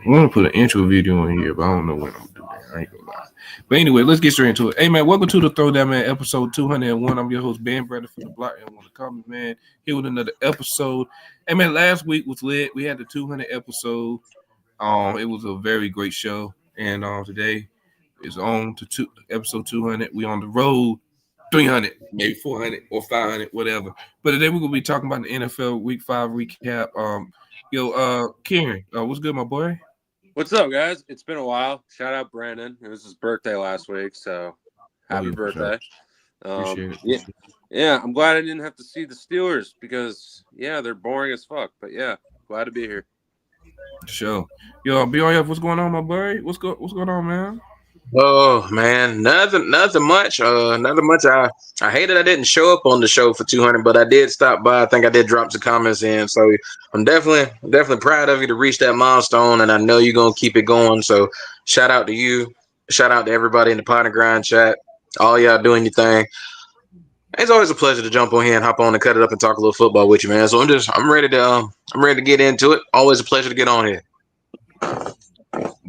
I'm gonna put an intro video in here, but I don't know when I'm gonna do that. I ain't gonna lie. But anyway, let's get straight into it. Hey man, welcome to the Throwdown Man episode 201. I'm your host Ben Brandon from the Block and want to comment, man. Here with another episode. Hey man, last week was lit. We had the 200 episode. It was a very great show, and today is on to episode 200. We on the road 300, maybe 400 or 500, whatever. But today we're gonna be talking about the NFL Week 5 recap. Kieran, what's good, my boy? What's up, guys? It's been a while. Shout out Brandon. It was his birthday last week, so happy birthday. Appreciate it. Yeah, I'm glad I didn't have to see the Steelers because they're boring as fuck. But yeah, glad to be here. Sure. Yo, BRF, what's going on, my boy? What's going on, man? Oh man, nothing much. I hated I didn't show up on the show for 200, but I did stop by. I think I did drop some comments in, so I'm definitely proud of you to reach that milestone, and I know you're gonna keep it going. So shout out to you, shout out to everybody in the Pot and Grind chat, all y'all doing your thing. It's always a pleasure to jump on here and hop on and cut it up and talk a little football with you, man. So I'm ready to get into it. Always a pleasure to get on here. We're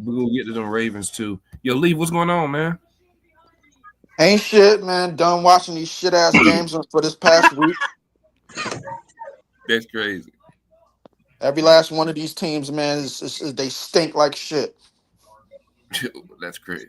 gonna get to them Ravens too. Yo, Lee, what's going on, man? Ain't shit, man. Done watching these shit ass games for this past week. That's crazy. Every last one of these teams, man, they stink like shit. That's crazy.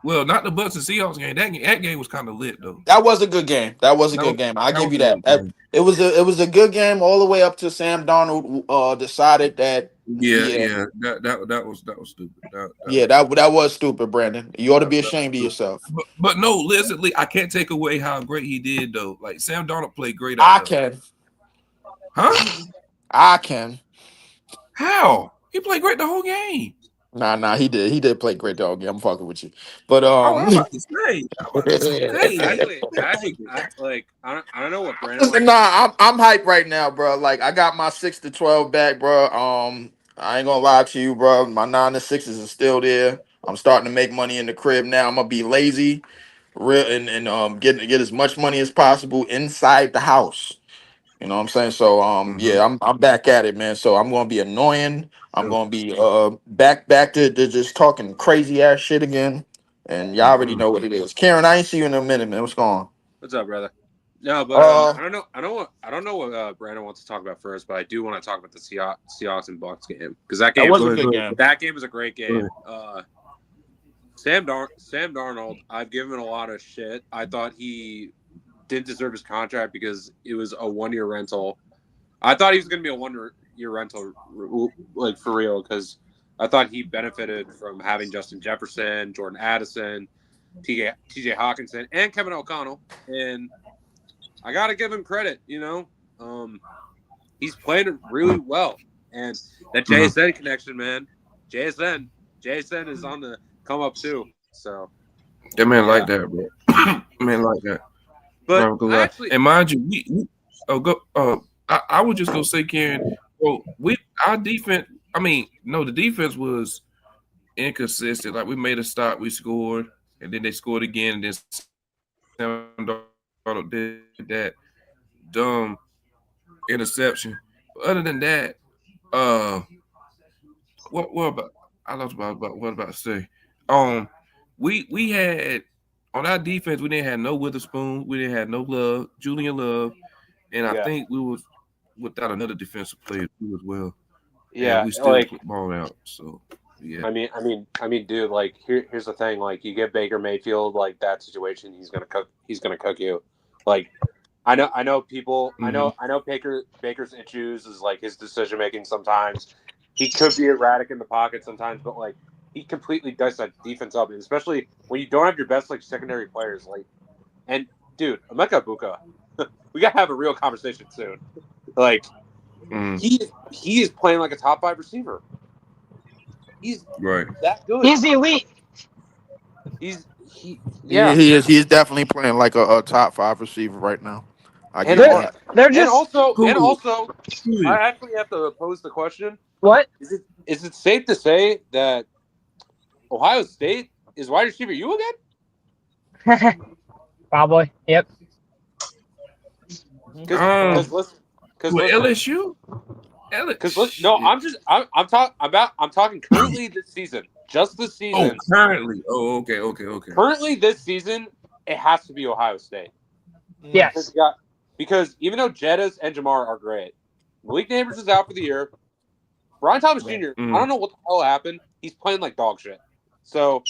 Well, not the Bucks and Seahawks game. That game was kind of lit though. That was a good game. Good game. I give you that. It was a good game all the way up to Sam Darnold decided that. Yeah. That was stupid. That was stupid, Brandon. You ought to be ashamed of yourself. But no, listen, Lee, I can't take away how great he did though. Like Sam Darnold played great. I can. Huh? I can. How? He played great the whole game. Nah, he did. He did play great dog game. I'm fucking with you. But I'm about to say. I don't know what Brandon. I'm hyped right now, bro. Like I got my 6-12 back, bro. I ain't gonna lie to you, bro. My 9-6s is still there. I'm starting to make money in the crib now. I'm gonna be lazy, and get as much money as possible inside the house. You know what I'm saying? So I'm back at it, man. So I'm gonna be annoying. I'm gonna be back to just talking crazy ass shit again. And y'all already know what it is. Karen, I ain't see you in a minute, man. What's going on? What's up, brother? No, but I don't know what Brandon wants to talk about first, but I do want to talk about the Seahawks and Bucks game because that game was a good game. That game was a great game. Sam Darnold, I've given him a lot of shit. I thought he didn't deserve his contract because it was a 1-year rental. I thought he was going to be a 1-year rental, like for real, because I thought he benefited from having Justin Jefferson, Jordan Addison, TJ Hawkinson, and Kevin O'Connell. And I got to give him credit, he's playing really well. And that JSN connection, man, JSN is on the come up too. So that man like that, bro. Man like that. But and mind you, I would just go say, Karen, well, our defense. I mean, no, the defense was inconsistent. Like we made a stop, we scored, and then they scored again, and then Sam Darnold did that dumb interception. But other than that, what about? I lost about what I was about to say. We had. On our defense, we didn't have no Witherspoon. We didn't have no Love, Julian Love, and I think we was without another defensive player too as well. Yeah, and we still put ball out. So yeah. I mean, dude. Like here's the thing. Like you get Baker Mayfield, like that situation, he's gonna cook you. Like I know people. Mm-hmm. I know Baker's issues is like his decision making. Sometimes he could be erratic in the pocket sometimes, but like. He completely diced that defense up, and especially when you don't have your best like secondary players. Like, and dude, Emeka Ibuka, we gotta have a real conversation soon. Like, he is playing like a top 5 receiver. He's that good. He's elite. He is. He is definitely playing like a top 5 receiver right now. They're just and also, I actually have to pose the question: what is it safe to say that Ohio State is wide receiver you again? Probably. Yep. Because LSU? Because I'm talking currently this season, just this season. Oh, currently. Oh, okay. Currently this season, it has to be Ohio State. Yes. Because even though Jettas and Jamar are great, Malik Neighbors is out for the year. Brian Thomas Jr. I don't know what the hell happened. He's playing like dog shit. So,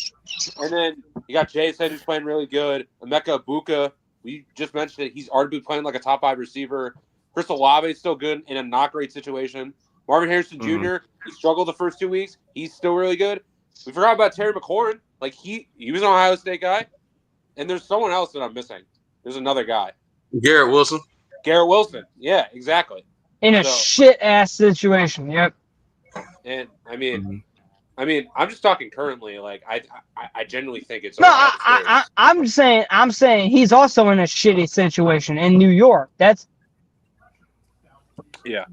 and then you got Jason who's playing really good. Emeka Ibuka, we just mentioned it. He's arguably playing like a top 5 receiver. Chris Olave is still good in a not great situation. Marvin Harrison Jr. He struggled the first 2 weeks. He's still really good. We forgot about Terry McLaurin. Like he was an Ohio State guy. And there's someone else that I'm missing. There's another guy. Garrett Wilson. Yeah, exactly. In a shit ass situation. Yep. And I mean, I'm just talking currently. Like I genuinely think it's. No, I'm saying he's also in a shitty situation in New York. That's. Yeah.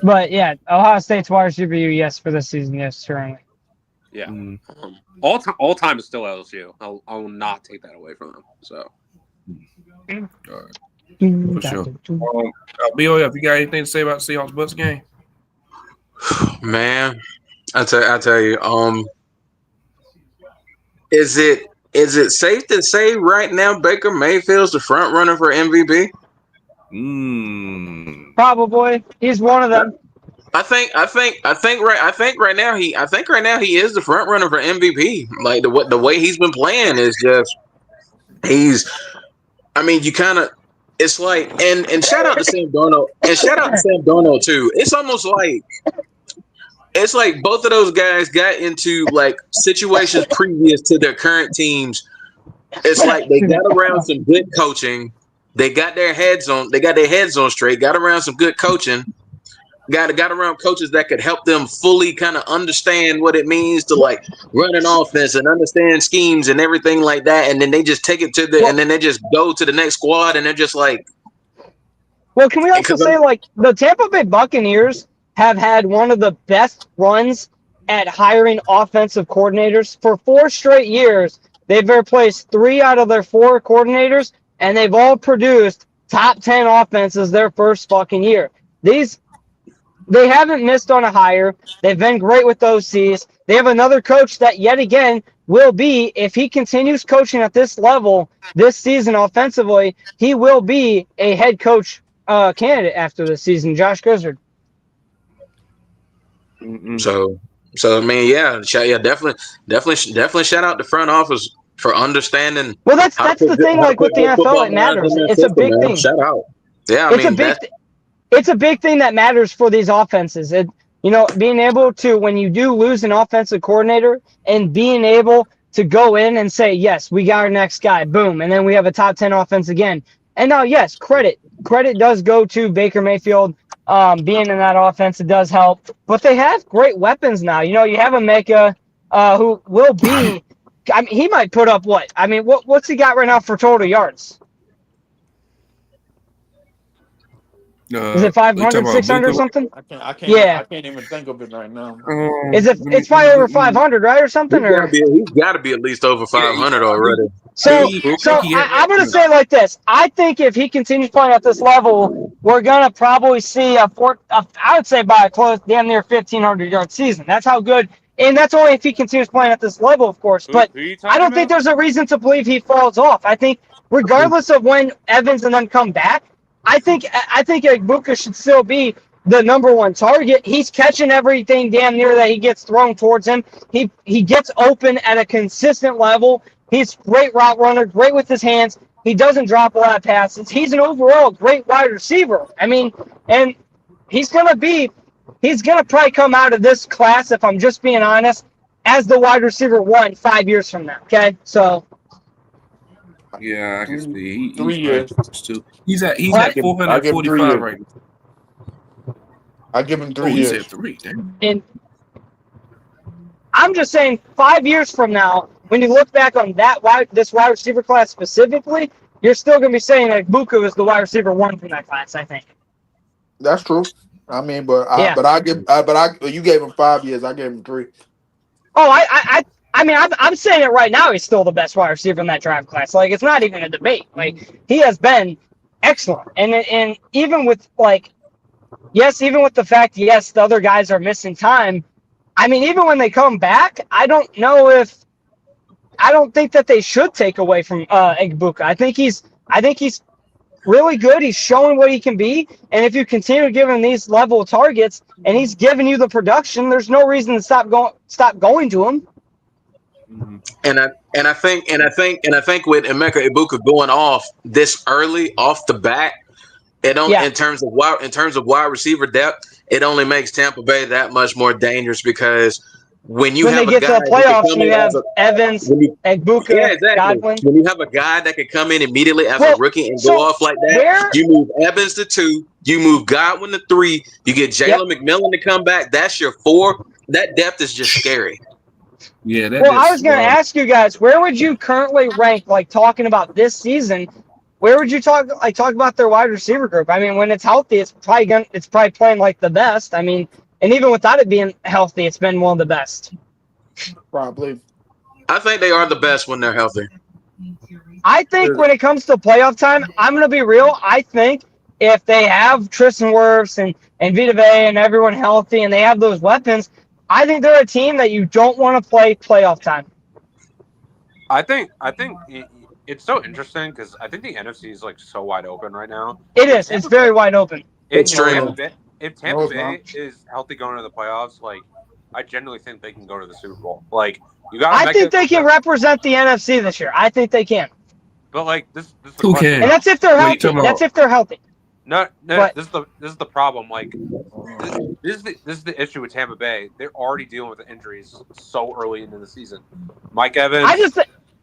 But yeah, Ohio State's wide receiver, yes, for this season, yes, certainly. Yeah. All time is still LSU. I will not take that away from them. So. All right. For sure. BOF, you got anything to say about the Seahawks Bucks game? Man, I tell you, is it safe to say right now Baker Mayfield's the front runner for MVP? Probably. He's one of them. I think right now he is the front runner for MVP. Like the way he's been playing is just you kind of. It's like, and shout out to Sam Darnold, too. It's almost like both of those guys got into like situations previous to their current teams. It's like they got around some good coaching. They got their heads on straight, got around some good coaching, got around coaches that could help them fully kind of understand what it means to like run an offense and understand schemes and everything like that. And then they just take it and then they just go to the next squad and they're just like. Well, can we also say like the Tampa Bay Buccaneers have had one of the best runs at hiring offensive coordinators for 4 straight years. They've replaced 3 out of their 4 coordinators, and they've all produced top 10 offenses their first fucking year. They haven't missed on a hire. They've been great with OCs. They have another coach that, yet again, will be, if he continues coaching at this level this season offensively, he will be a head coach candidate after this season, Josh Gizzard. So I mean, definitely shout out the front office for understanding. Well, that's the thing. Like with the NFL, it matters. It's a big thing. Shout out. Yeah, it's a big thing that matters for these offenses. Being able to, when you do lose an offensive coordinator, and being able to go in and say, yes, we got our next guy, boom, and then we have a top 10 offense again. And now, yes, credit does go to Baker Mayfield. Being in that offense, it does help. But they have great weapons now. You have Emeka, who will be. I mean, he might put up what? I mean, what's he got right now for total yards? Is it 500, 600 or something? I can't even think of it right now. It's probably over 500, right, or something? He's got to be at least over 500 already. So I'm going to say it like this. I think if he continues playing at this level, we're going to probably see I would say by a close, damn near 1,500-yard season. That's how good. And that's only if he continues playing at this level, of course. But I don't think there's a reason to believe he falls off. I think regardless of when Evans and them come back, I think Ibuka should still be the number 1 target. He's catching everything damn near that he gets thrown towards him. He gets open at a consistent level. He's great route runner, great with his hands. He doesn't drop a lot of passes. He's an overall great wide receiver. I mean, and he's gonna probably come out of this class, if I'm just being honest, as the wide receiver 1 5 years from now. Okay, so. Yeah, I can see. 3 years. He's at 445 right now. I give him 3 years. He said 3. Damn. And I'm just saying, 5 years from now, when you look back on this wide receiver class specifically, you're still going to be saying that Buka was the wide receiver 1 from that class. I think that's true. I mean, you gave him 5 years. I gave him 3. Oh, I'm saying it right now. He's still the best wide receiver in that draft class. Like, it's not even a debate. Like, he has been excellent. And even with, like, yes, even with the fact, yes, the other guys are missing time. I mean, even when they come back, I don't think that they should take away from Egbuka. I think he's really good. He's showing what he can be, and if you continue giving him these level of targets, and he's giving you the production, there's no reason to stop going to him. And I think with Emeka Ibuka going off this early off the bat, in terms of wide receiver depth, it only makes Tampa Bay that much more dangerous because when they get to the playoffs, you have Evans, Egbuka, Godwin. When you have a guy that can come in immediately as a rookie and go off like that, you move Evans to 2, you move Godwin to 3, you get Jalen McMillan to come back. That's your 4. That depth is just scary. Yeah. I was going to ask you guys, where would you currently rank, like talking about this season? Where would you talk about their wide receiver group? I mean, when it's healthy, it's probably playing like the best. I mean, and even without it being healthy, it's been one of the best. Probably. I think they are the best when they're healthy. I think when it comes to playoff time, I'm going to be real. I think if they have Tristan Wirfs and Vita Vea and everyone healthy and they have those weapons, I think they're a team that you don't want to play playoff time. I think it's so interesting because I think the NFC is like so wide open right now. It is. It's very wide open. If Tampa Bay is healthy going to the playoffs, like I genuinely think they can go to the Super Bowl. Like you got. I think they can represent the NFC this year. I think they can. But like this is the Who can? And that's if they're healthy. That's if they're healthy. No. But this is the problem. Like this is the issue with Tampa Bay. They're already dealing with the injuries so early into the season. Mike Evans.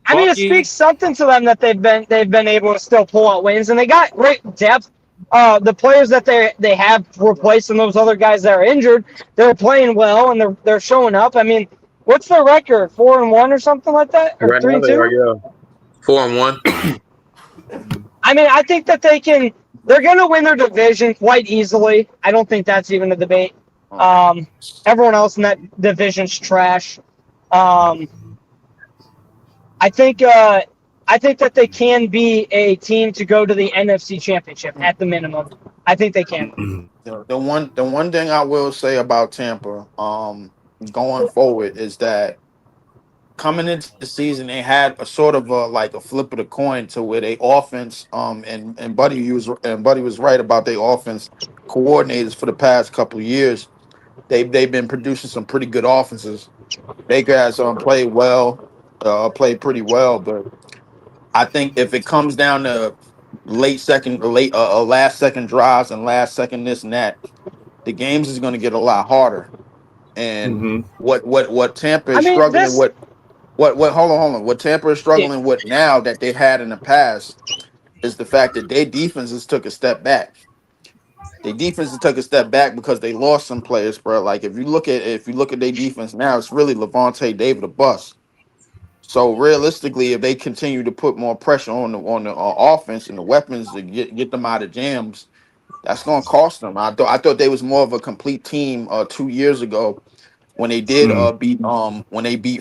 I mean, it speaks something to them that they've been able to still pull out wins, and they got great depth. The players that they have replacing those other guys that are injured, they're playing well and they're showing up. I mean, what's their record? 4-1 or something like that, or 3-2? 4-1. I mean, I think that they're going to win their division quite easily. I don't think that's even a debate. Everyone else in that division's trash. I think that they can be a team to go to the NFC Championship at the minimum. I think they can. The one thing I will say about Tampa, going forward, is that coming into the season, they had a sort of a flip of the coin to where they offense, and Buddy was right about their offense coordinators for the past couple of years. They've been producing some pretty good offenses. Baker has played pretty well, but I think if it comes down to last second drives and last second this and that, the games is going to get a lot harder. And what Tampa is struggling with. Hold on. What Tampa is struggling with now that they've had in the past is the fact that their defenses took a step back. Their defenses took a step back because they lost some players, bro. Like if you look at their defense now, it's really Levante David a bust. So realistically, if they continue to put more pressure on the offense and the weapons to get them out of jams, that's going to cost them. I thought they was more of a complete team 2 years ago when they did beat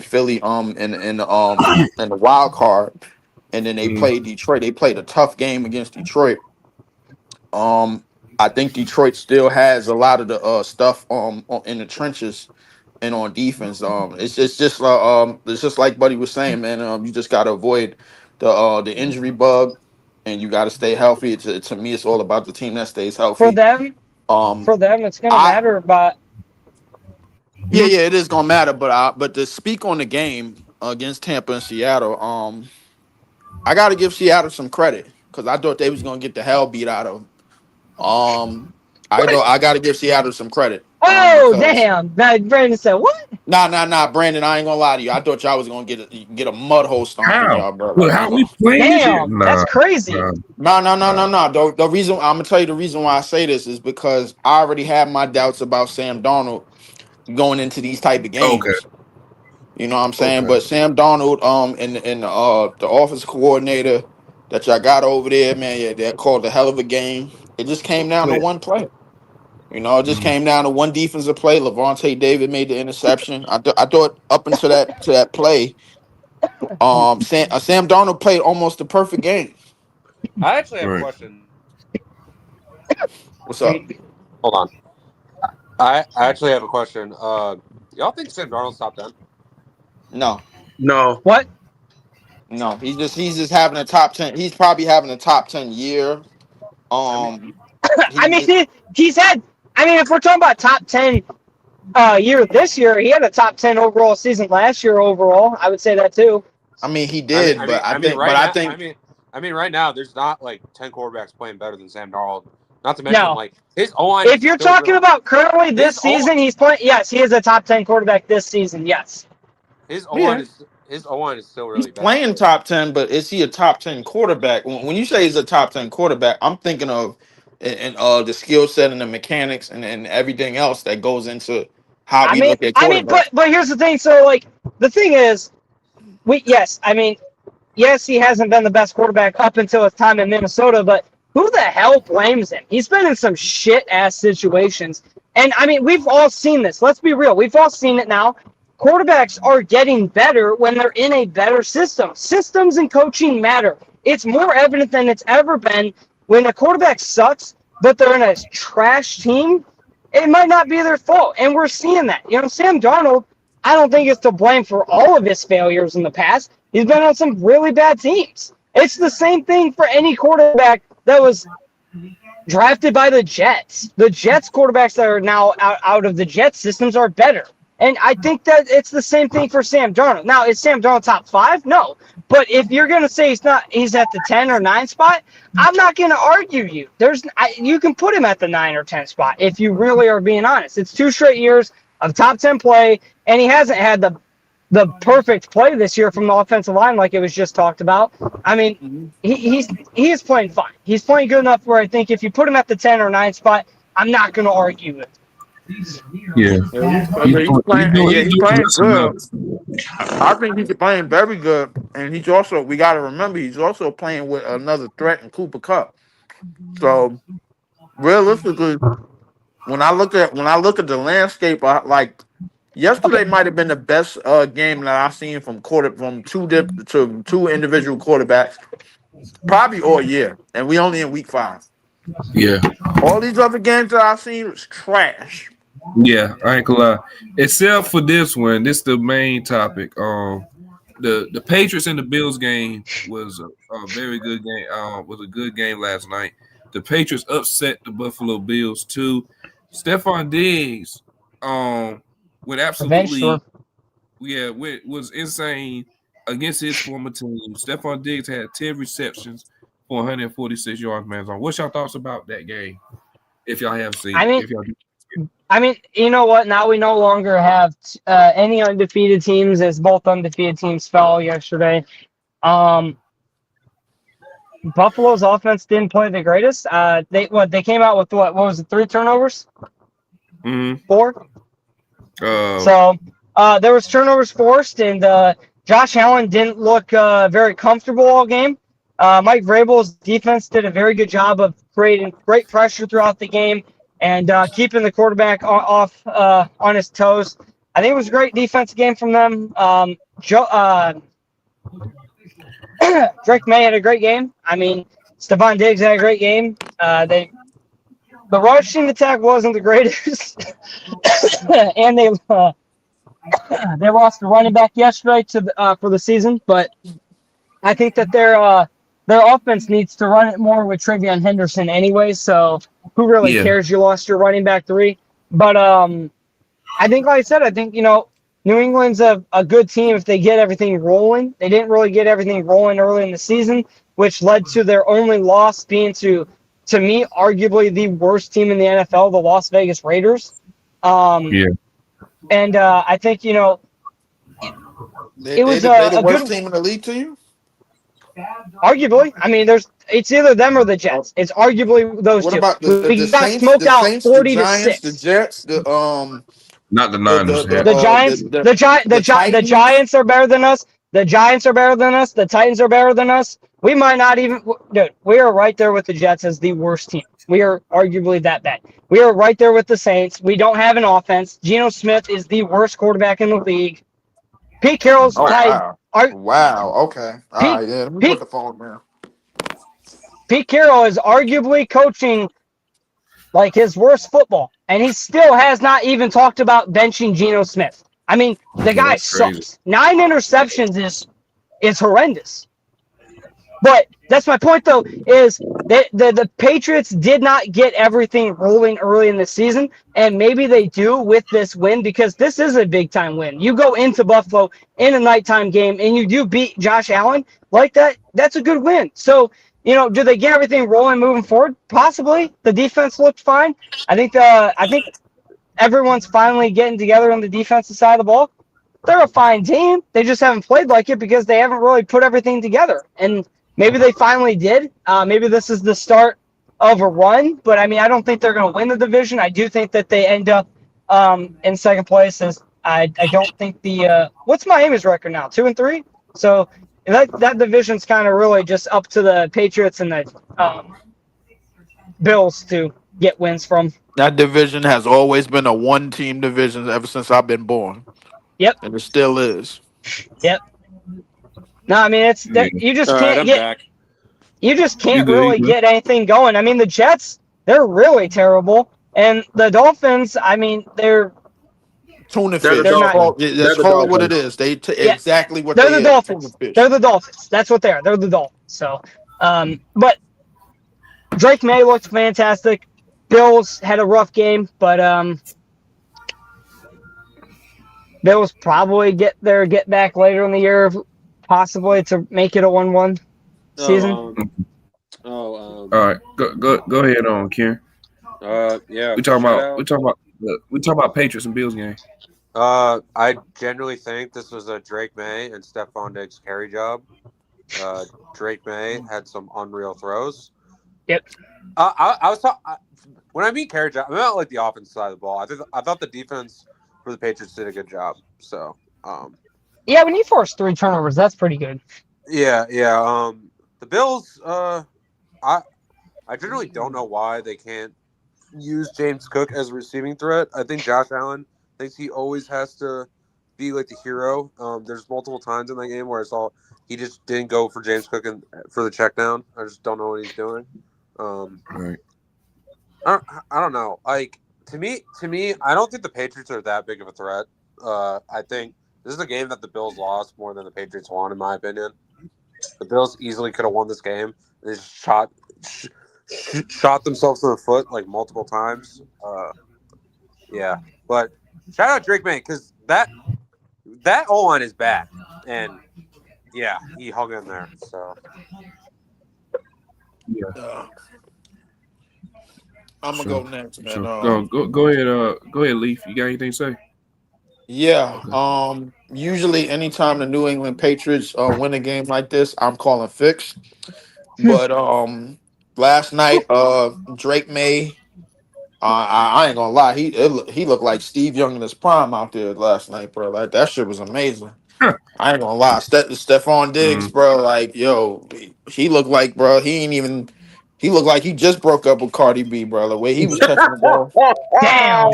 Philly in the wild card, and then they played Detroit. They played a tough game against Detroit. I think Detroit still has a lot of the stuff in the trenches and on defense. It's just like Buddy was saying, man. You just got to avoid the injury bug, and you got to stay healthy. To me, it's all about the team that stays healthy. For them, it's going to matter. But yeah, it is going to matter. But to speak on the game against Tampa and Seattle, I got to give Seattle some credit because I thought they was going to get the hell beat out of them. I got to give Seattle some credit. Oh, damn. Brandon said, what? Nah, Brandon, I ain't gonna lie to you. I thought y'all was gonna get a mud hole stomped on y'all, bro. Well, how we playing Damn, that's crazy. No. The reason I'm gonna tell you the reason why I say this is because I already have my doubts about Sam Darnold going into these type of games. Okay. You know what I'm saying? Okay. But Sam Darnold, and the offensive coordinator that y'all got over there, man, that called a hell of a game. It just came down to one play. You know, it just came down to one defensive play. Levante David made the interception. I thought up into that play, Sam Darnold played almost the perfect game. I actually have a question. What's up? Hold on. I actually have a question. Y'all think Sam Darnold's top 10? No, No. What? no. He's just having a top 10. He's probably having a top 10 year. I mean, he's had. I mean, if we're talking about top 10 year this year, he had a top 10 overall season last year overall. I would say that too. I mean, he did, I mean, right now, there's not like 10 quarterbacks playing better than Sam Darnold. Not to mention, No. like his O-line. If you're talking about currently this season, he's playing. Yes, he is a top 10 quarterback this season. Yes. His O-line is still really he's bad. playing top 10, but is he a top 10 quarterback? When you say he's a top 10 quarterback, I'm thinking of the skill set and the mechanics and everything else that goes into how we look at quarterbacks. But here's the thing. So, like, the thing is, yes, he hasn't been the best quarterback up until his time in Minnesota, but who the hell blames him? He's been in some shit-ass situations. And, I mean, we've all seen this. Let's be real. We've all seen it now. Quarterbacks are getting better when they're in a better system. Systems and coaching matter. It's more evident than it's ever been. When a quarterback sucks, but they're in a trash team, it might not be their fault. And we're seeing that. You know, Sam Darnold, I don't think is to blame for all of his failures in the past. He's been on some really bad teams. It's the same thing for any quarterback that was drafted by the Jets. The Jets quarterbacks that are now out of the Jets systems are better. And I think that it's the same thing for Sam Darnold. Now, is Sam Darnold top 5? No. But if you're going to say he's at the 10 or 9 spot, I'm not going to argue you. You can put him at the 9 or 10 spot if you really are being honest. It's 2 straight years of top 10 play, and he hasn't had the perfect play this year from the offensive line like it was just talked about. I mean, he is playing fine. He's playing good enough where I think if you put him at the 10 or 9 spot, I'm not going to argue it. Yeah. He's playing good. I think he's playing very good, and he's also, we got to remember, he's also playing with another threat in Cooper Kupp. So realistically, when I look at the landscape, like yesterday might have been the best game that I've seen from two individual quarterbacks, probably all year, and we only in week 5. Yeah. All these other games that I've seen was trash. Yeah, I ain't gonna lie. Except for this one, this is the main topic. The Patriots and the Bills game was a very good game. Was a good game last night. The Patriots upset the Buffalo Bills too. Stefon Diggs, went absolutely, was insane against his former team. Stefon Diggs had 10 receptions for 146 yards, man. What's your thoughts about that game? If y'all have seen I mean, you know what? Now we no longer have any undefeated teams, as both undefeated teams fell yesterday. Buffalo's offense didn't play the greatest. They came out with what was it? 3 turnovers? 4. So there was turnovers forced, and Josh Allen didn't look very comfortable all game. Mike Vrabel's defense did a very good job of creating great pressure throughout the game and keeping the quarterback off on his toes. I think it was a great defensive game from them. Drake May had a great game. I mean, Stefon Diggs had a great game. The rushing attack wasn't the greatest, and they lost the running back yesterday for the season. But I think that their offense needs to run it more with Travion Henderson anyway. So who really cares? You lost your running back 3. But I think, like I said, New England's a good team if they get everything rolling. They didn't really get everything rolling early in the season, which led to their only loss being to me, arguably the worst team in the NFL, the Las Vegas Raiders. And I think, it was the worst team in the league to you? Arguably. I mean, it's either them or the Jets. It's arguably those two. What about the got Saints, smoked out Saints, 40 the Giants, to 6. the Jets, not the Niners. The Giants are better than us. The Giants are better than us. The Titans are better than us. We might not even – dude, we are right there with the Jets as the worst team. We are arguably that bad. We are right there with the Saints. We don't have an offense. Geno Smith is the worst quarterback in the league. Pete Carroll's tied. Wow. Okay. All right. Yeah. Let me put the phone down. Pete Carroll is arguably coaching like his worst football, and he still has not even talked about benching Geno Smith. I mean, the guy sucks. 9 interceptions is horrendous. But that's my point, though, is that the Patriots did not get everything rolling early in the season, and maybe they do with this win because this is a big-time win. You go into Buffalo in a nighttime game, and you do beat Josh Allen like that, that's a good win. So, do they get everything rolling moving forward? Possibly. The defense looked fine. I think everyone's finally getting together on the defensive side of the ball. They're a fine team. They just haven't played like it because they haven't really put everything together. And maybe they finally did. Maybe this is the start of a run. But, I mean, I don't think they're going to win the division. I do think that they end up in second place. I don't think what's Miami's record now? 2-3? So that division's kind of really just up to the Patriots and the Bills to get wins from. That division has always been a one-team division ever since I've been born. Yep. And it still is. Yep. No, I mean you just can't really get anything going. I mean, the Jets, they're really terrible, and the Dolphins, I mean, they're tuna fish. That's called what it is. Exactly what they're the Dolphins. They're the Dolphins. That's what they are. They're the Dolphins. So, but Drake May looked fantastic. Bills had a rough game, but Bills probably get back later in the year, possibly to make it a 1-1 season. All right, go ahead on, Kieran. Yeah. We talking about Patriots and Bills game. I genuinely think this was a Drake May and Stefon Diggs carry job. Drake May had some unreal throws. Yep. I was when I mean carry job, I meant like the offense side of the ball. I thought the defense for the Patriots did a good job. So, yeah, when you force 3 turnovers, that's pretty good. Yeah. The Bills, I generally don't know why they can't use James Cook as a receiving threat. I think Josh Allen thinks he always has to be like the hero. There's multiple times in that game where I saw he just didn't go for James Cook for the check down. I just don't know what he's doing. Right. I don't know. Like to me, I don't think the Patriots are that big of a threat. I think this is a game that the Bills lost more than the Patriots won, in my opinion. The Bills easily could have won this game. They just shot themselves in the foot like multiple times. Yeah, but shout out Drake May because that O-line is bad, and yeah, he hung in there. So yeah. I'm gonna go next, man. Go ahead, Leaf. You got anything to say? Yeah. Okay. Usually, anytime the New England Patriots win a game like this, I'm calling fix. But last night, Drake May, I ain't gonna lie, he looked like Steve Young in his prime out there last night, bro. Like that shit was amazing. I ain't gonna lie, Stefon Diggs, bro. Like yo, he looked like, bro. He looked like he just broke up with Cardi B, bro. The way he was catching the ball. Damn.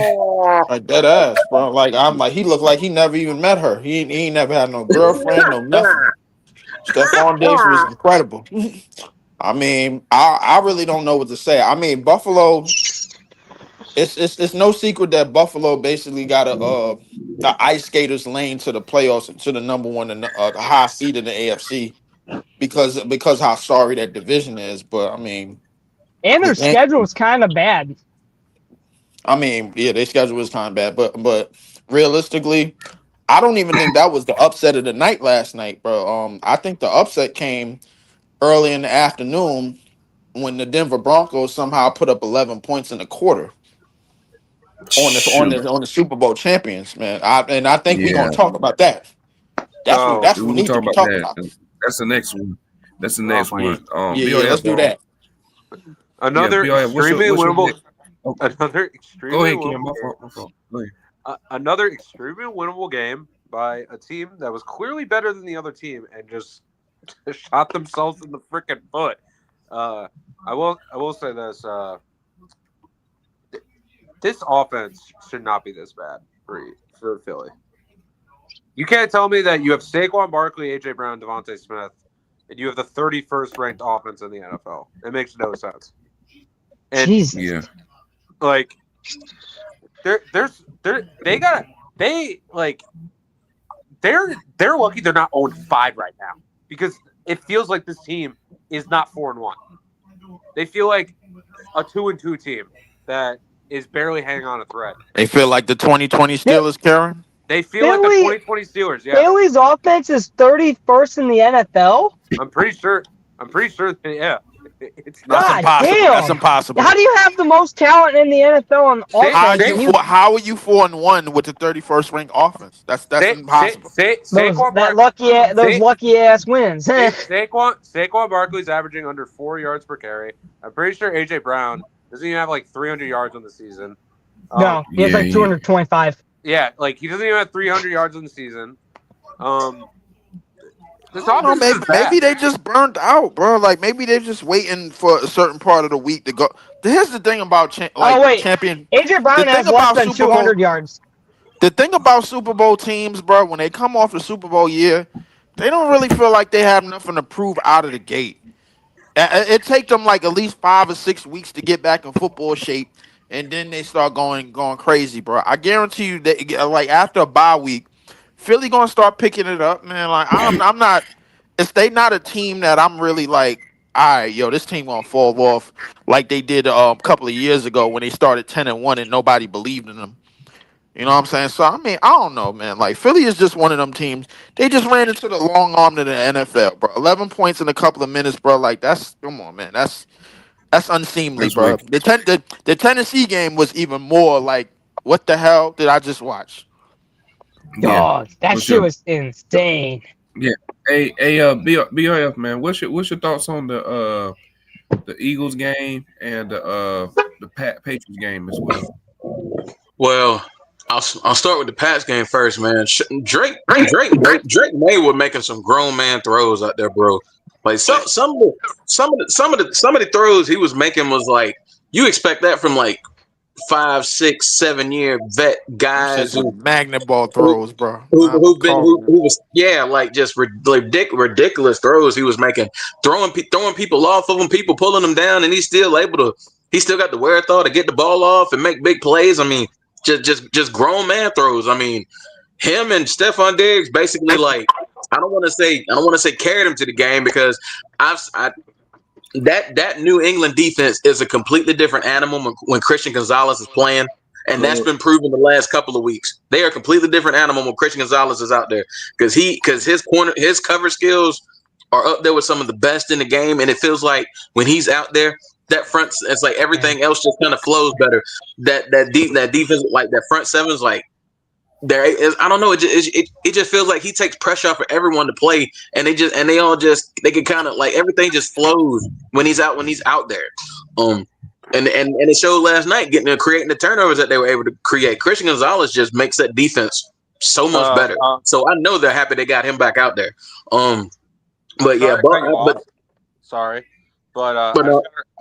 Like dead ass, bro. Like I'm like he looked like he never even met her. He ain't never had no girlfriend, no nothing. Stefon Diggs was incredible. I mean, I really don't know what to say. I mean, Buffalo. It's no secret that Buffalo basically got the ice skaters lane to the playoffs to the number one and the high seed in the AFC because how sorry that division is. But I mean, and their schedule is kind of bad. I mean, yeah, their schedule was kind of bad, but realistically, I don't even think that was the upset of the night last night, bro. I think the upset came early in the afternoon when the Denver Broncos somehow put up 11 points in a quarter on the Super Bowl champions, man. I think we're gonna talk about that. That's what we need to be talking about. That's the next one. That's the next one. Let's do that. Another extremely winnable. Go ahead, Kim. My fault. Go ahead. Another extremely winnable game by a team that was clearly better than the other team and just shot themselves in the freaking foot. I will say this. This offense should not be this bad for Philly. You can't tell me that you have Saquon Barkley, A.J. Brown, Devontae Smith, and you have the 31st ranked offense in the NFL. It makes no sense. And Jesus. Yeah. Like they're lucky they're not 0-5 right now because it feels like this team is not 4-1. They feel like a 2-2 team that is barely hanging on a thread. They feel like the 2020 Steelers, Karen. They feel like the 2020 Steelers. Yeah. Bailey's offense is 31st in the NFL. I'm pretty sure. Yeah. It's God impossible. damn. That's impossible. How do you have the most talent in the NFL on offense? How are you 4-1 with the 31st ranked offense? That's impossible. Those lucky ass wins. Saquon Barkley's averaging under 4 yards per carry. I'm pretty sure AJ Brown doesn't even have like 300 yards on the season. No, he has like 225. Yeah, like he doesn't even have 300 yards on the season. Maybe they just burned out, bro. Like maybe they're just waiting for a certain part of the week to go. Here's the thing about champion. AJ Brown has less than 200 yards. The thing about Super Bowl teams, bro, when they come off the Super Bowl year, they don't really feel like they have nothing to prove out of the gate. It takes them like at least 5 or 6 weeks to get back in football shape, and then they start going crazy, bro. I guarantee you that like after a bye week, Philly gonna start picking it up, man. Like I'm not. If they not a team that I'm really like, all right, yo, this team gonna fall off like they did a couple of years ago when they started 10-1 and nobody believed in them. You know what I'm saying? So I mean, I don't know, man. Like Philly is just one of them teams. They just ran into the long arm of the NFL, bro. 11 points in a couple of minutes, bro. Like come on, man. That's unseemly, bro. The Tennessee game was even more like, what the hell did I just watch? Dog, that shit was insane. Yeah. Hey, BRF, man. What's your thoughts on the Eagles game and the Patriots game as well? Well, I'll start with the Pats game first, man. Drake May was making some grown man throws out there, bro. Like some of the throws he was making was like you expect that from like 5, 6, 7 year vet guys who magnet ball throws, bro. Who was like just ridiculous throws he was making, throwing people off of them, people pulling them down, and he's still got the wherewithal to get the ball off and make big plays. I mean, just grown man throws. I mean, him and Stefon Diggs basically like I don't want to say carried him to the game because that New England defense is a completely different animal when Christian Gonzalez is playing, and that's been proven the last couple of weeks. They are a completely different animal when Christian Gonzalez is out there because his cover skills are up there with some of the best in the game, and it feels like when he's out there, that front, it's like everything else just kind of flows better. That defense, like that front seven is like. I don't know. It just feels like he takes pressure off of everyone to play, and they can kind of like everything just flows when he's out there. And it showed last night creating the turnovers that they were able to create. Christian Gonzalez just makes that defense so much better. So I know they're happy they got him back out there. Sorry, I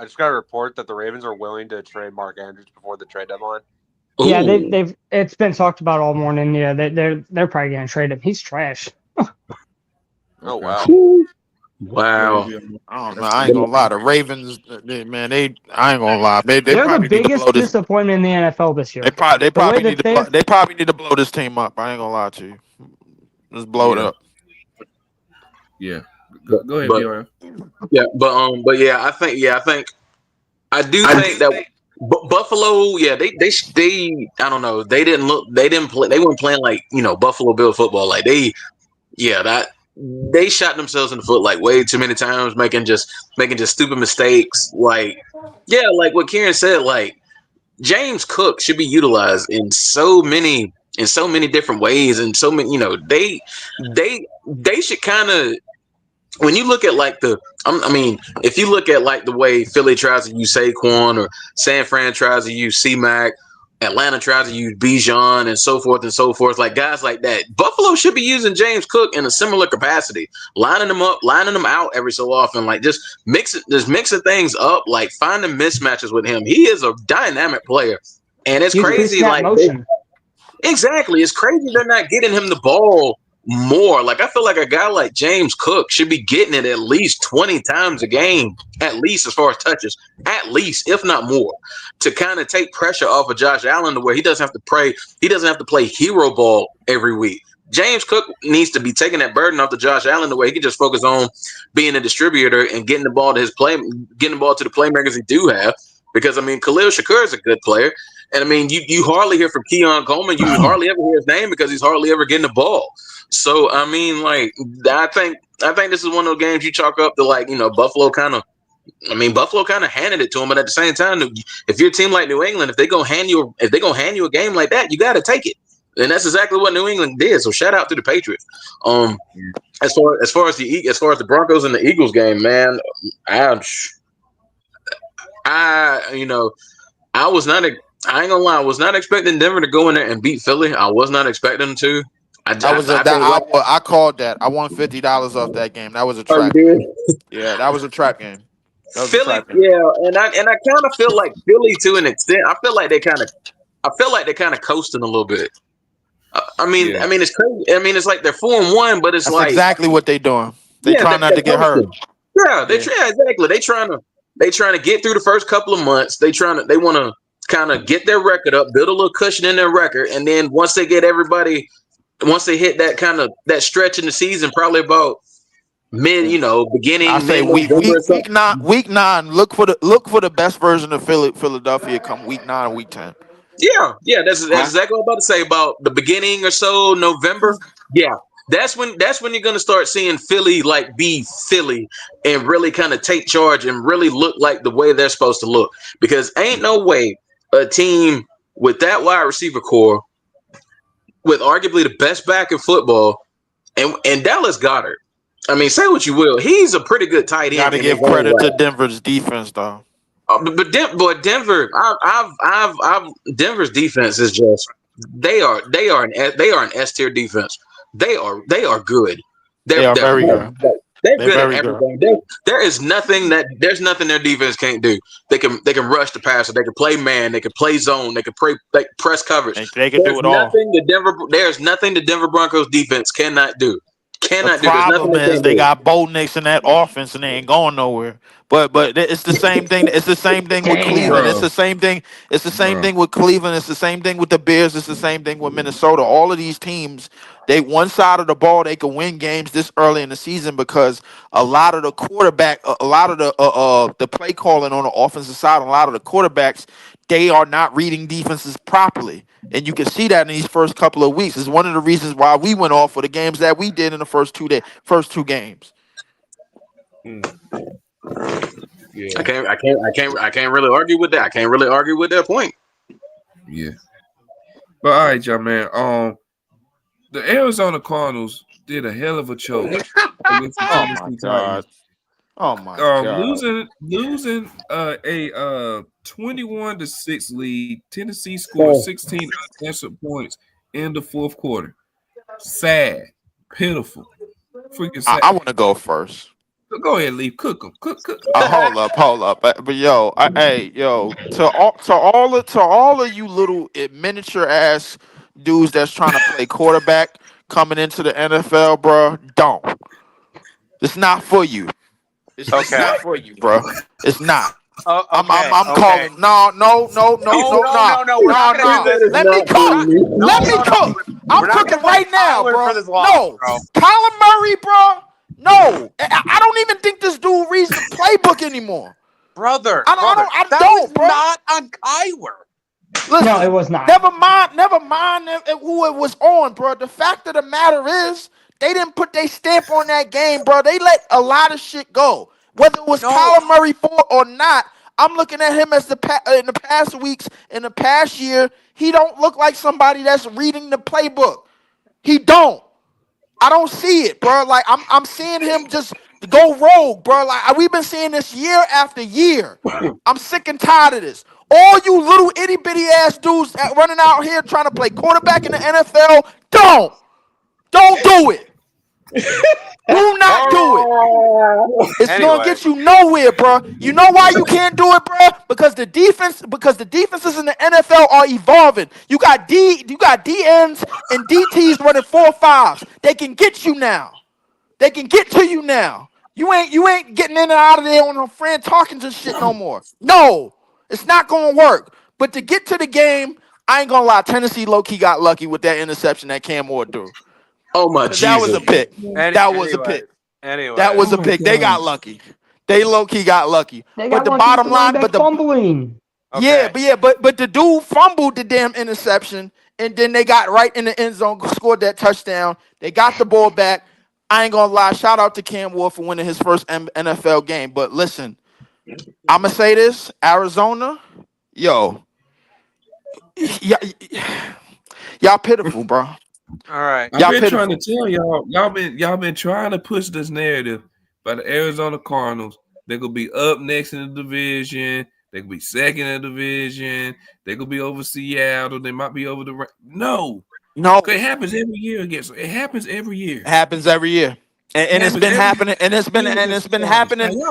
just got a report that the Ravens are willing to trade Mark Andrews before the trade deadline. Ooh. Yeah, they've it's been talked about all morning. Yeah, they're probably gonna trade him. He's trash. Oh wow. Wow. I don't know. I ain't gonna lie. The Ravens, man, I ain't gonna lie. They're the biggest disappointment in the NFL this year. They probably need to blow this team up. I ain't gonna lie to you. Just blow it up. Yeah. Go ahead, Bjorn. Yeah, but yeah, I think that Buffalo, yeah, they I don't know, they weren't playing like, Buffalo Bill football. Like they shot themselves in the foot like way too many times, making just stupid mistakes. Like, yeah, like what Kieran said, like James Cook should be utilized in so many different ways, and so many, they should kind of. When you look at like if you look at like the way Philly tries to use Saquon, or San Fran tries to use C-Mac, Atlanta tries to use Bijan, and so forth, like guys like that, Buffalo should be using James Cook in a similar capacity, lining them up, lining them out every so often, like just mixing things up, like finding mismatches with him. He is a dynamic player, and it's crazy. Like exactly, it's crazy they're not getting him the ball more. Like, I feel like a guy like James Cook should be getting it at least 20 times a game, at least as far as touches, at least, if not more, to kind of take pressure off of Josh Allen to where he doesn't have to play hero ball every week. James Cook needs to be taking that burden off to Josh Allen the way he can just focus on being a distributor and getting the ball to the playmakers he do have. Because, I mean, Khalil Shakur is a good player. And, I mean, you hardly hear from Keon Coleman. You hardly ever hear his name because he's hardly ever getting the ball. So, I mean, like, I think this is one of those games you chalk up to, like, Buffalo kind of handed it to him. But at the same time, if you're a team like New England, if they're gonna hand you a game like that, you got to take it. And that's exactly what New England did. So shout out to the Patriots. As far as the Broncos and the Eagles game, man, I ain't gonna lie, I was not expecting Denver to go in there and beat Philly. I was not expecting them to. I called that. I won $50 off that game. That was a trap. Oh, you did? Yeah, that was a trap game. Philly, yeah, and I kind of feel like Philly to an extent. I feel like they're kind of coasting a little bit. I mean, it's crazy. I mean, it's like they're 4-1, but that's like exactly what they're doing. They're trying not to get hurt. Yeah, exactly. They trying to get through the first couple of months. They want to kind of get their record up, build a little cushion in their record, and then once they hit that stretch in the season, probably about beginning. I say week 9. Look for the best version of Philadelphia come week 9 and week 10. Yeah, that's exactly what I'm about to say about the beginning or so, November. Yeah, that's when you're gonna start seeing Philly like be Philly and really kind of take charge and really look like the way they're supposed to look. Because ain't no way a team with that wide receiver core, with arguably the best back in football, and Dallas Goedert. I mean, say what you will, he's a pretty good tight end. Got to give credit to Denver's defense, though. But Denver, Denver's defense is just they are an S tier defense. They are good. They're very good. They're good at everything. There's nothing their defense can't do. They can rush the passer. They can play man. They can play zone. They can press coverage. They can do it all. There's nothing the Denver Broncos defense cannot do. The problem is they got Bo Nix in that offense and they ain't going nowhere. But it's the same thing. It's the same thing with Cleveland. It's the same thing. It's the same thing with Cleveland. It's the same thing with the Bears. It's the same thing with Minnesota. All of these teams, they one side of the ball, they can win games this early in the season because a lot of the quarterback, a lot of the play calling on the offensive side, a lot of the quarterbacks, they are not reading defenses properly. And you can see that in these first couple of weeks. It's one of the reasons why we went off for the games that we did in the first two games. Yeah. I can't really argue with that. I can't really argue with that point. Yeah. But all right, y'all, man. The Arizona Cardinals did a hell of a choke against the Tennessee Titans. Oh my God! Losing a 21-6 lead. Tennessee scored 16 unanswered points in the fourth quarter. Sad, pitiful, freaking sad. I want to go first. Go ahead, Leaf. Cook them. Cook. Hold up. But to all of you little miniature ass dudes that's trying to play quarterback coming into the NFL, bro, don't. It's not for you. It's not for you, bro. It's not. I'm calling. No. Let me cook. I'm cooking right now, bro. No, Kyler Murray, bro. No, I don't even think this dude reads the playbook anymore, brother. I don't, bro. Not on Kyler. Listen, no, it was not. Never mind who it was on, bro. The fact of the matter is, they didn't put their stamp on that game, bro. They let a lot of shit go. Whether it was Kyler Murray fault or not, I'm looking at him as in the past weeks, in the past year, he don't look like somebody that's reading the playbook. He don't. I don't see it, bro. Like I'm seeing him just go rogue, bro. Like we've been seeing this year after year. I'm sick and tired of this. All you little itty bitty ass dudes running out here trying to play quarterback in the NFL, don't do it. Do not do it. It's gonna get you nowhere, bro. You know why you can't do it, bro? Because the defenses in the NFL are evolving. You got DNs and DTs running 4-5s. They can get you now. They can get to you now. You ain't getting in and out of there on no friend talking to shit no more. No, it's not gonna work. But to get to the game, I ain't gonna lie. Tennessee low-key got lucky with that interception that Cam Ward threw. Oh my Jesus! That was a pick. That was a pick. That was a pick. They got lucky. They low-key got lucky. But the bottom line, fumbling. Okay. But the dude fumbled the damn interception, and then they got right in the end zone, scored that touchdown. They got the ball back. I ain't gonna lie. Shout out to Cam Ward for winning his first NFL game. But listen, I'm gonna say this: Arizona, y'all pitiful, bro. All right. I've been trying to tell y'all been trying to push this narrative by the Arizona Cardinals. They could be up next in the division. They could be second in the division. They could be over Seattle. They might be over the no. It happens every year. It happens every year. It happens every year, and it's been happening. And it's been happening.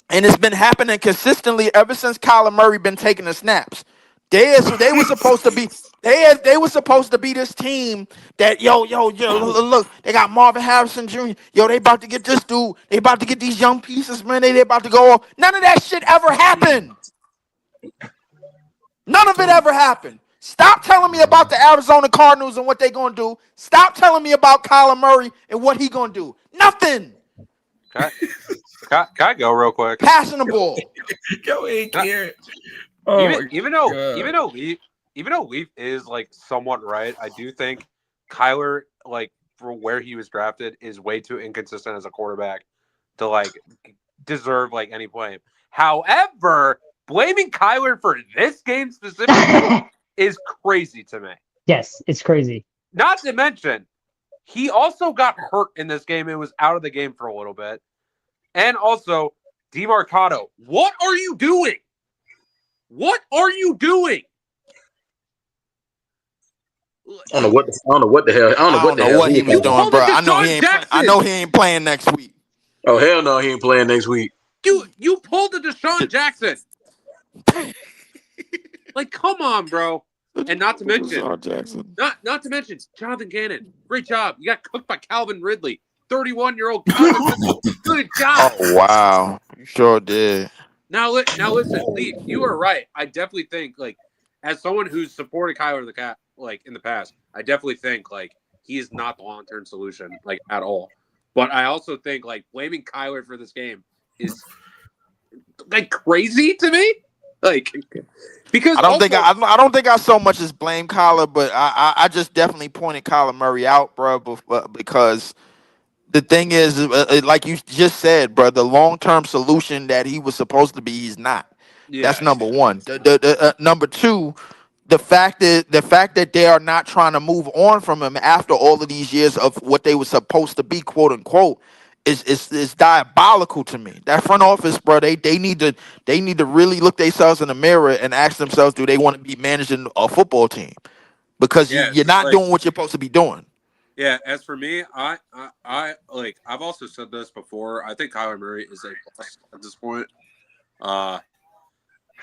And it's been happening consistently ever since Kyler Murray been taking the snaps. They were supposed to be. They were supposed to be this team that look, they got Marvin Harrison Jr. They about to get this dude. They about to get these young pieces, man. They about to go off. None of that shit ever happened. None of it ever happened. Stop telling me about the Arizona Cardinals and what they gonna do. Stop telling me about Kyler Murray and what he gonna do. Nothing. Can I go real quick? Passing the ball. Go ahead, Garrett. Even though Leaf is like somewhat right, I do think Kyler, like for where he was drafted, is way too inconsistent as a quarterback to like deserve like any blame. However, blaming Kyler for this game specifically is crazy to me. Yes, it's crazy. Not to mention, he also got hurt in this game and was out of the game for a little bit. And also, DeMarcado, what are you doing? What are you doing? I don't know what the hell. I don't know what he was doing, bro. I know he ain't playing next week. Oh hell no, he ain't playing next week. You pulled the Deshaun Jackson. Like, come on, bro. And not to mention, not to mention Jonathan Gannon. Great job. You got cooked by Calvin Ridley, 31-year-old. Good job. Oh wow, you sure did. Now listen, Lee, you are right. I definitely think, like, as someone who's supported Kyler in the past, I definitely think like he is not the long-term solution, like at all. But I also think like blaming Kyler for this game is like crazy to me. Like, because I don't think I so much as blame Kyler, but I just definitely pointed Kyler Murray out, bro, because the thing is, like you just said, bro, the long-term solution that he was supposed to be, he's not. Yeah. That's number one. Number two, the fact that they are not trying to move on from him after all of these years of what they were supposed to be, quote unquote, is diabolical to me. That front office, bro, they need to really look themselves in the mirror and ask themselves, do they want to be managing a football team? Because you're not doing what you're supposed to be doing. Yeah, as for me, I like I've also said this before. I think Kyler Murray is a plus at this point.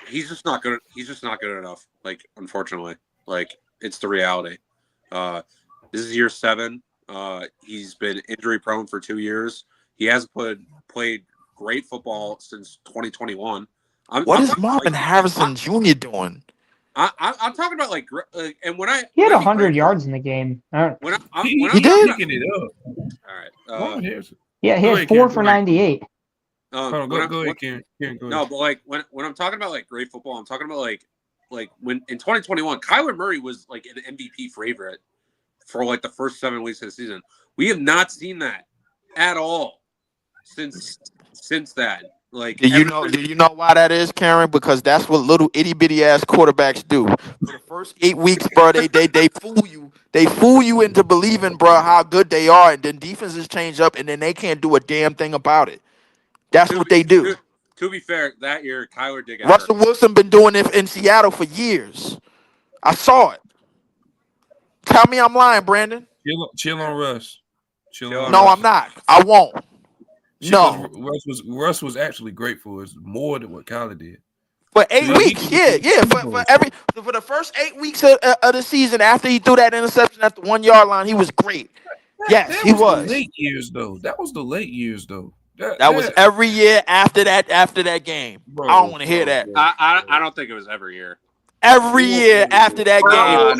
He's just not good. He's just not good enough. Like, unfortunately, like it's the reality. This is year 7. He's been injury prone for 2 years. He hasn't played great football since 2021. What is Marvin Harrison Jr. doing? I'm talking about like, and when he had 100 yards in the game. He did. Picking it up. All right. Yeah, he had 4 for 98. Go ahead, Karen. Go ahead. No, but like when I'm talking about like great football, I'm talking about like when in 2021, Kyler Murray was like an MVP favorite for like the first 7 weeks of the season. We have not seen that at all since that. Like, do you know why that is, Karen? Because that's what little itty bitty ass quarterbacks do. For the first 8 weeks, bro, they fool you. They fool you into believing, bro, how good they are, and then defenses change up, and then they can't do a damn thing about it. That's what they do. To be fair, that year Kyler did get Russell Wilson been doing it in Seattle for years. I saw it. Tell me I'm lying, Brandon. Chill on Russ. No, I'm not. I won't. No. Russ was actually great for us more than what Kyler did. For 8 weeks, yeah. For the first 8 weeks of the season, after he threw that interception at the 1 yard line, he was great. Yes, he was. The late years, though. That was the late years, though. That was every year after that game. Bro, I don't want to hear that. I don't think it was every year. Every year after that game,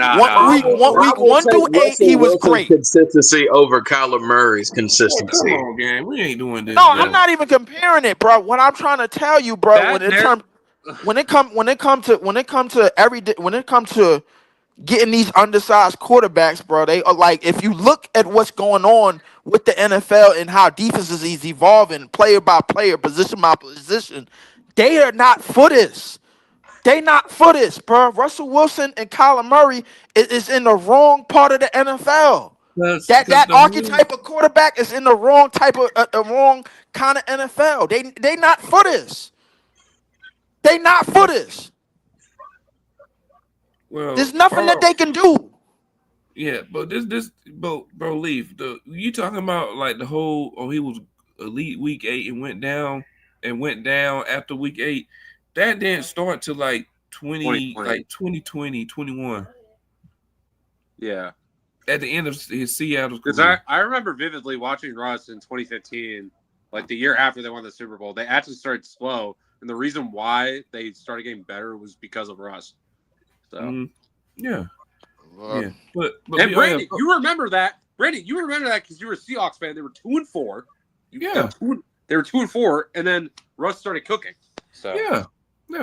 one through 8, he was great. Consistency over Kyler Murray's consistency. Come on, gang. We ain't doing this. No, I'm not even comparing it, bro. What I'm trying to tell you, bro, when it comes to getting these undersized quarterbacks, bro, they are like, if you look at what's going on with the NFL and how defenses is evolving, player by player, position by position, they are not for this. They not for this, bro. Russell Wilson and Kyler Murray is in the wrong part of the NFL. That archetype of quarterback is in the wrong type of wrong kind of NFL. They not for this. They not for this. Well, there's nothing that they can do. Yeah, but bro, Leaf, you talking about like the whole he was elite week 8 and went down after week 8. That didn't start till like 2020, 21. Yeah. At the end of his Seattle career. Because I remember vividly watching Russ in 2015, like the year after they won the Super Bowl. They actually started slow, and the reason why they started getting better was because of Russ. So yeah. But and Brandon, you remember that? Brandon, you remember that because you were a Seahawks fan. They were 2-4. Yeah. They were 2-4, and then Russ started cooking. So yeah,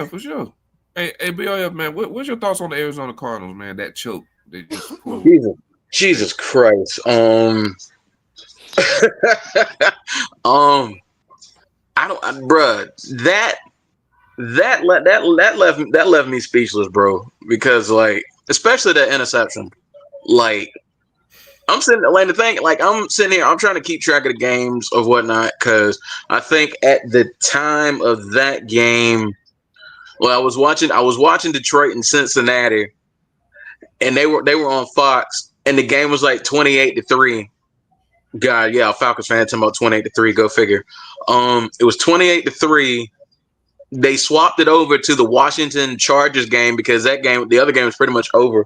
for sure. Hey, BRF, man, what's your thoughts on the Arizona Cardinals, man? That choke they just pulled. Jesus Christ. That left me speechless, bro. Because like, especially that interception. Like, I'm sitting here, I'm trying to keep track of the games of whatnot, because I think at the time of that game, I was watching Detroit and Cincinnati, and they were on Fox, and the game was like 28-3. God, yeah, Falcons fan talking about 28-3. Go figure. It was 28-3. They swapped it over to the Washington Chargers game because the other game was pretty much over.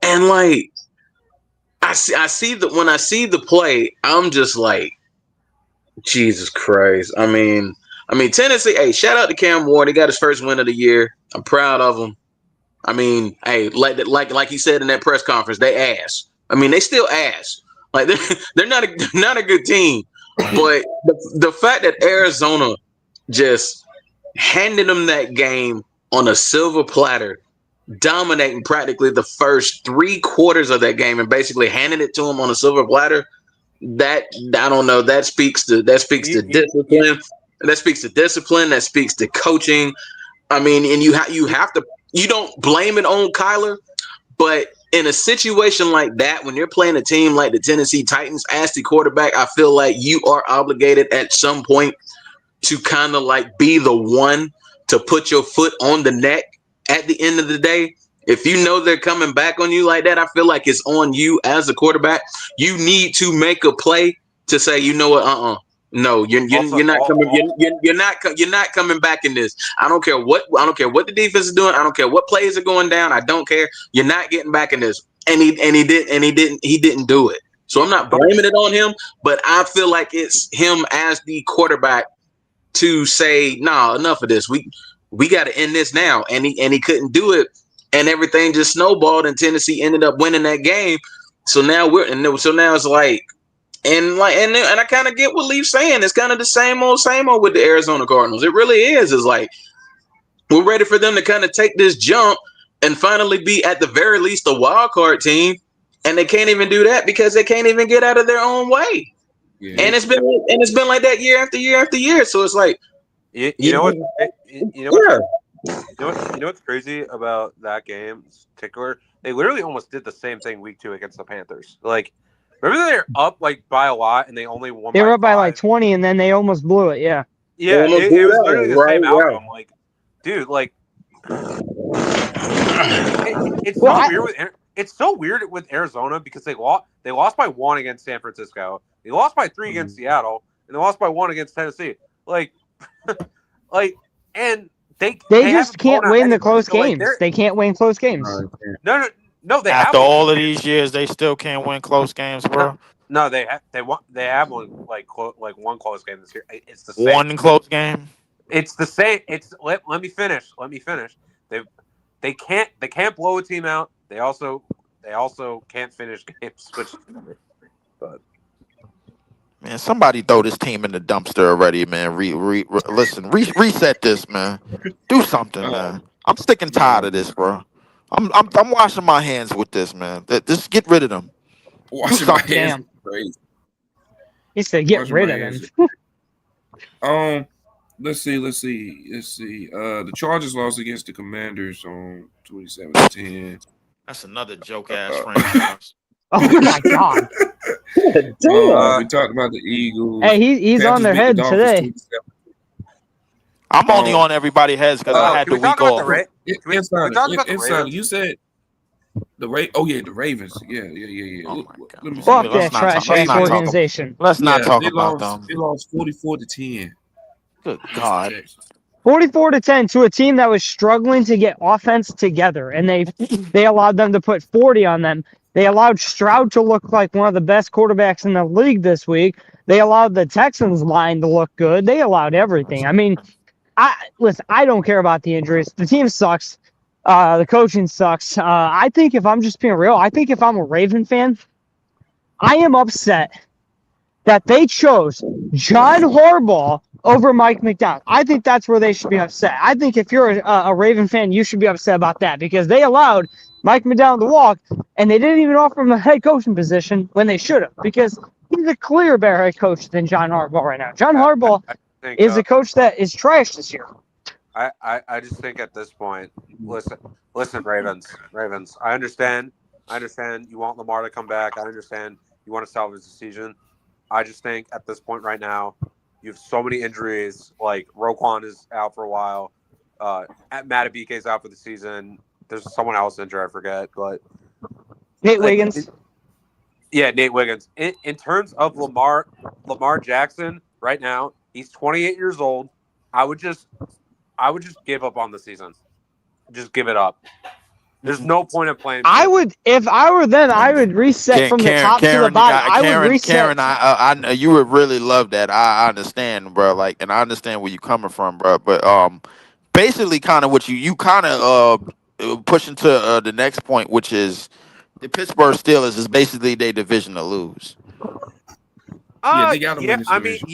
And like, I see that when I see the play, I'm just like, Jesus Christ. I mean, Tennessee. Hey, shout out to Cam Ward. He got his first win of the year. I'm proud of him. I mean, hey, like he said in that press conference, they ass. I mean, they still ass. Like they're not a good team. But the fact that Arizona just handed them that game on a silver platter, dominating practically the first 3 quarters of that game, and basically handing it to them on a silver platter. That I don't know. That speaks to discipline. That speaks to discipline. That speaks to coaching. I mean, and you have to. You don't blame it on Kyler, but in a situation like that, when you're playing a team like the Tennessee Titans, as the quarterback, I feel like you are obligated at some point to kind of like be the one to put your foot on the neck at the end of the day. If you know they're coming back on you like that, I feel like it's on you as a quarterback. You need to make a play to say, you know what, no, you're not coming. You're not coming back in this. I don't care what the defense is doing. I don't care what plays are going down. I don't care. You're not getting back in this. And he didn't do it. So I'm not blaming it on him, but I feel like it's him as the quarterback to say, nah, enough of this. We got to end this now. And he couldn't do it, and everything just snowballed, and Tennessee ended up winning that game. So now it's like. And I kind of get what Leaf's saying. It's kind of the same old with the Arizona Cardinals. It really is. It's like we're ready for them to kind of take this jump and finally be at the very least a wild card team, and they can't even do that because they can't even get out of their own way. Yeah. And it's been like that year after year after year. So it's like you know what's crazy about that game in particular? They literally almost did the same thing week 2 against the Panthers. Like. Remember they were up like by a lot and they only won. They were up by 5. like 20 and then they almost blew it. Yeah. Yeah, it was literally the same outcome. Like, dude, like, it's so weird with it's so weird with Arizona because they lost by 1 against San Francisco. They lost by 3 against Seattle, and they lost by 1 against Tennessee. Like, and they just can't win the close games. They can't win close games. No. They after all of these years, they still can't win close games, bro. No, they have won one close game this year. It's the same. One close game. It's the same. Let me finish. They can't blow a team out. They also can't finish games. But man, somebody throw this team in the dumpster already, man. Reset this, man. Do something, man. I'm sick and tired of this, bro. I'm washing my hands with this, man. Just get rid of them. Washing my hands. Crazy. He said, "Get rid of them." Let's see. The Chargers lost against the Commanders on 27-10. That's another joke ass franchise. Oh my god! We talked about the Eagles. Hey, he's on their head today. I'm only on everybody's heads because I had the week off. Inside, you said the Ravens. Yeah. Oh my God. Fuck that trash ass organization. Let's not talk about them. They lost 44-10. Good God. 44-10 to a team that was struggling to get offense together, and they allowed them to put 40 on them. They allowed Stroud to look like one of the best quarterbacks in the league this week. They allowed the Texans line to look good. They allowed everything. I mean, I don't care about the injuries. The team sucks. The coaching sucks. I think if I'm just being real, I think if I'm a Raven fan, I am upset that they chose John Harbaugh over Mike McDowell. I think that's where they should be upset. I think if you're a Raven fan, you should be upset about that because they allowed Mike McDowell to walk, and they didn't even offer him a head coaching position when they should have because he's a clear better head coach than John Harbaugh right now. John Harbaugh is a coach that is trash this year. I just think at this point, listen, Ravens. I understand you want Lamar to come back. I understand you want to salvage the season. I just think at this point right now, you have so many injuries. Like Roquan is out for a while. Matt Byke is out for the season. There's someone else injured, I forget, but Nate Wiggins. Nate Wiggins. In terms of Lamar Jackson right now, he's 28 years old. I would just give up on the season. Just give it up. There's no point in playing. If I were them, I would reset from the top to the bottom. I would reset. Karen, you would really love that. I understand, bro. And I understand where you're coming from, bro. But basically, kind of what you kind of pushing to the next point, which is the Pittsburgh Steelers is basically their division to lose. They got to win this division.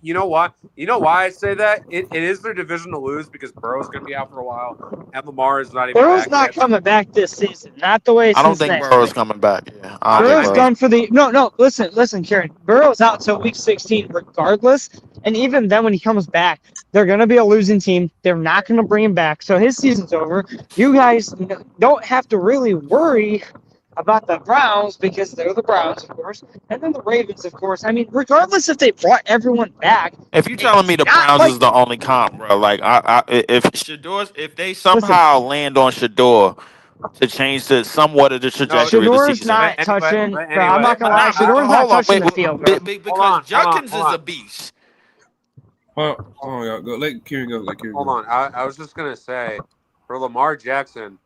You know what? You know why I say that? It is their division to lose because Burrow's going to be out for a while, and Lamar is not even. Burrow's not coming back this season. Not the way. I don't think Burrow's coming back. Yeah, Burrow's done for the. No. Listen, Karen. Burrow's out till week 16, regardless. And even then, when he comes back, they're going to be a losing team. They're not going to bring him back, so his season's over. You guys don't have to really worry about the Browns because they're the Browns, of course, and then the Ravens, of course. I mean, regardless if they brought everyone back. If you're telling me the Browns is the only comp, bro, if they somehow land on Shador to change somewhat of the trajectory of the season. Shador's not touching. Bro, I'm not gonna lie. Shador's not touching the field, bro. Because Junkins is a beast. Y'all go. Let Kieran go. Hold on. I was just gonna say, for Lamar Jackson,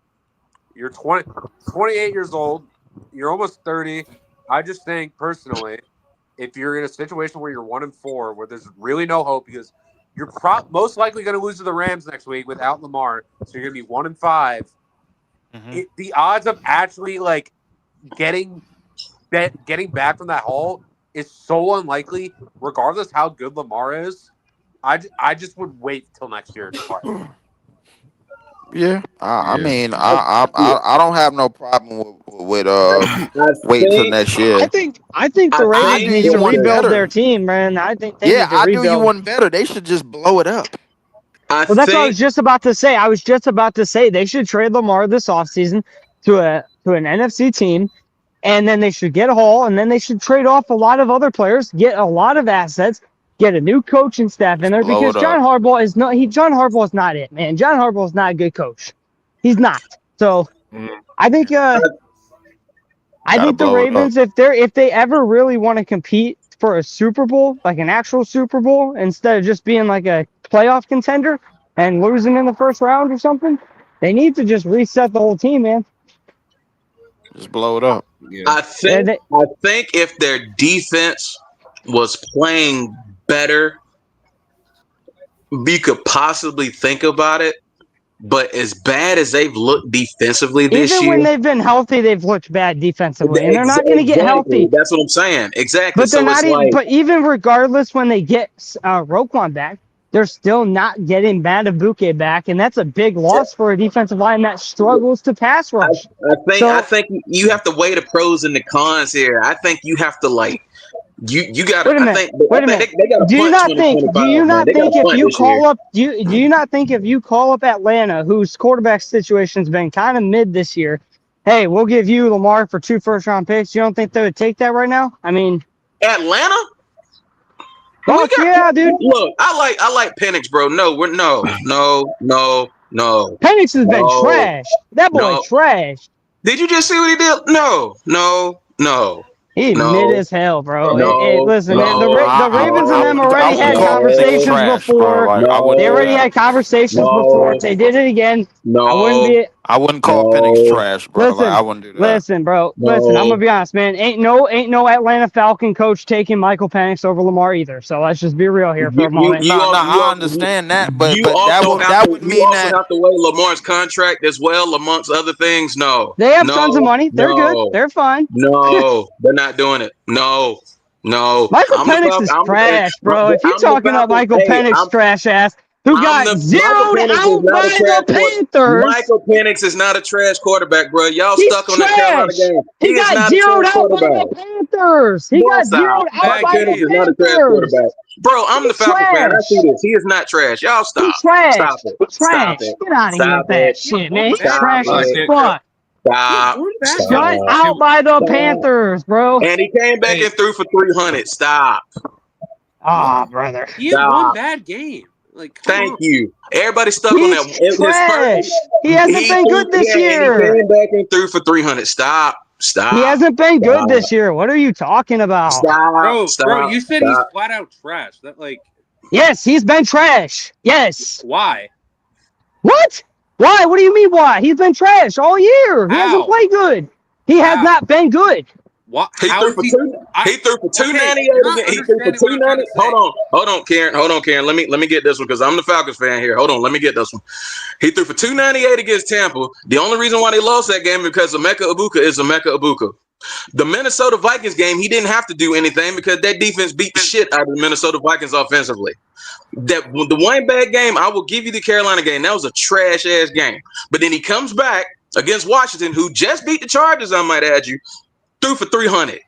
you're 28 years old. You're almost 30. I just think, personally, if you're in a situation where you're 1-4, where there's really no hope, because you're most likely going to lose to the Rams next week without Lamar, so you're going to be 1-5. Mm-hmm. The odds of actually getting back from that hole is so unlikely, regardless how good Lamar is. I just would wait till next year to play. Yeah, I mean, I don't have no problem with waiting till next year. I think the Ravens need to rebuild their team, man. I think they need to rebuild. I do you one better. They should just blow it up. That's what I was just about to say. I was just about to say they should trade Lamar this offseason to an NFC team, and then they should get Hall, and then they should trade off a lot of other players, get a lot of assets, get a new coaching staff in there because John Harbaugh is not. John Harbaugh is not it, man. John Harbaugh is not a good coach. He's not. So I think the Ravens, if they ever really want to compete for a Super Bowl, like an actual Super Bowl, instead of just being like a playoff contender and losing in the first round or something, they need to just reset the whole team, man. Just blow it up. Yeah. I think if their defense was playing better, we could possibly think about it. But as bad as they've looked defensively this year, even when they've been healthy, they've looked bad defensively, and they're not going to get healthy. That's what I'm saying. Exactly. But they're not even. But even regardless, when they get Roquan back, they're still not getting Buke back, and that's a big loss for a defensive line that struggles to pass rush. I think you have to weigh the pros and the cons here. I think you have to you got to. Wait a minute. Do you not think if you call up Atlanta, whose quarterback situation's been kind of mid this year, hey, we'll give you Lamar for 2 first-round picks, you don't think they would take that right now? I mean, Atlanta? Yeah, dude. Look, I like Penix, bro. No. Penix has been trash. That boy trash. Did you just see what he did? No. He's mid as hell, bro. Listen, man, the Ravens and them already had conversations before. They already had conversations before. If they did it again, I wouldn't call Penix trash, bro. Listen, I wouldn't do that. Listen, bro. Listen, I'm gonna be honest, man. Ain't no Atlanta Falcon coach taking Michael Penix over Lamar either. So let's just be real here for a moment. I understand that, but that would mean you also have to weigh Lamar's contract as well, amongst other things. No, they have tons of money. They're good. They're fine. No, they're not doing it. No. Michael Penix is trash, bro. If you're talking about Michael Penix trash ass, who got zeroed out by the Panthers. Michael Penix is not a trash quarterback, bro. Y'all stuck on the Carolina game. He got zeroed out by the Panthers. He got zeroed out by the Panthers. Is not a trash quarterback. Bro, I'm the Falcons fan. I see this. He is not trash. Y'all stop. He's trash. Stop it. Stop it. Get out of here with that shit, man. He's trash as fuck. Stop. Shut out by the Panthers, bro. And he came back and threw for 300. Stop. Brother. He had one bad game. Thank you. Everybody stuck on that. Trash. He hasn't been good this year. He came back and threw for 300. Stop. He hasn't been good this year. What are you talking about? Bro, you said he's flat out trash. Yes, he's been trash. Yes. Why? What? Why? What do you mean why? He's been trash all year. He hasn't played good. He has not been good. What? He threw for 298 again. He threw for 290. Hold on, Karen. Let me get this one because I'm the Falcons fan here. Hold on, let me get this one. He threw for 298 against Tampa. The only reason why they lost that game is because Emeka Egbuka is Emeka Egbuka. The Minnesota Vikings game, he didn't have to do anything because that defense beat the shit out of the Minnesota Vikings offensively. The one bad game, I will give you the Carolina game. That was a trash ass game. But then he comes back against Washington, who just beat the Chargers, I might add you, threw for 300.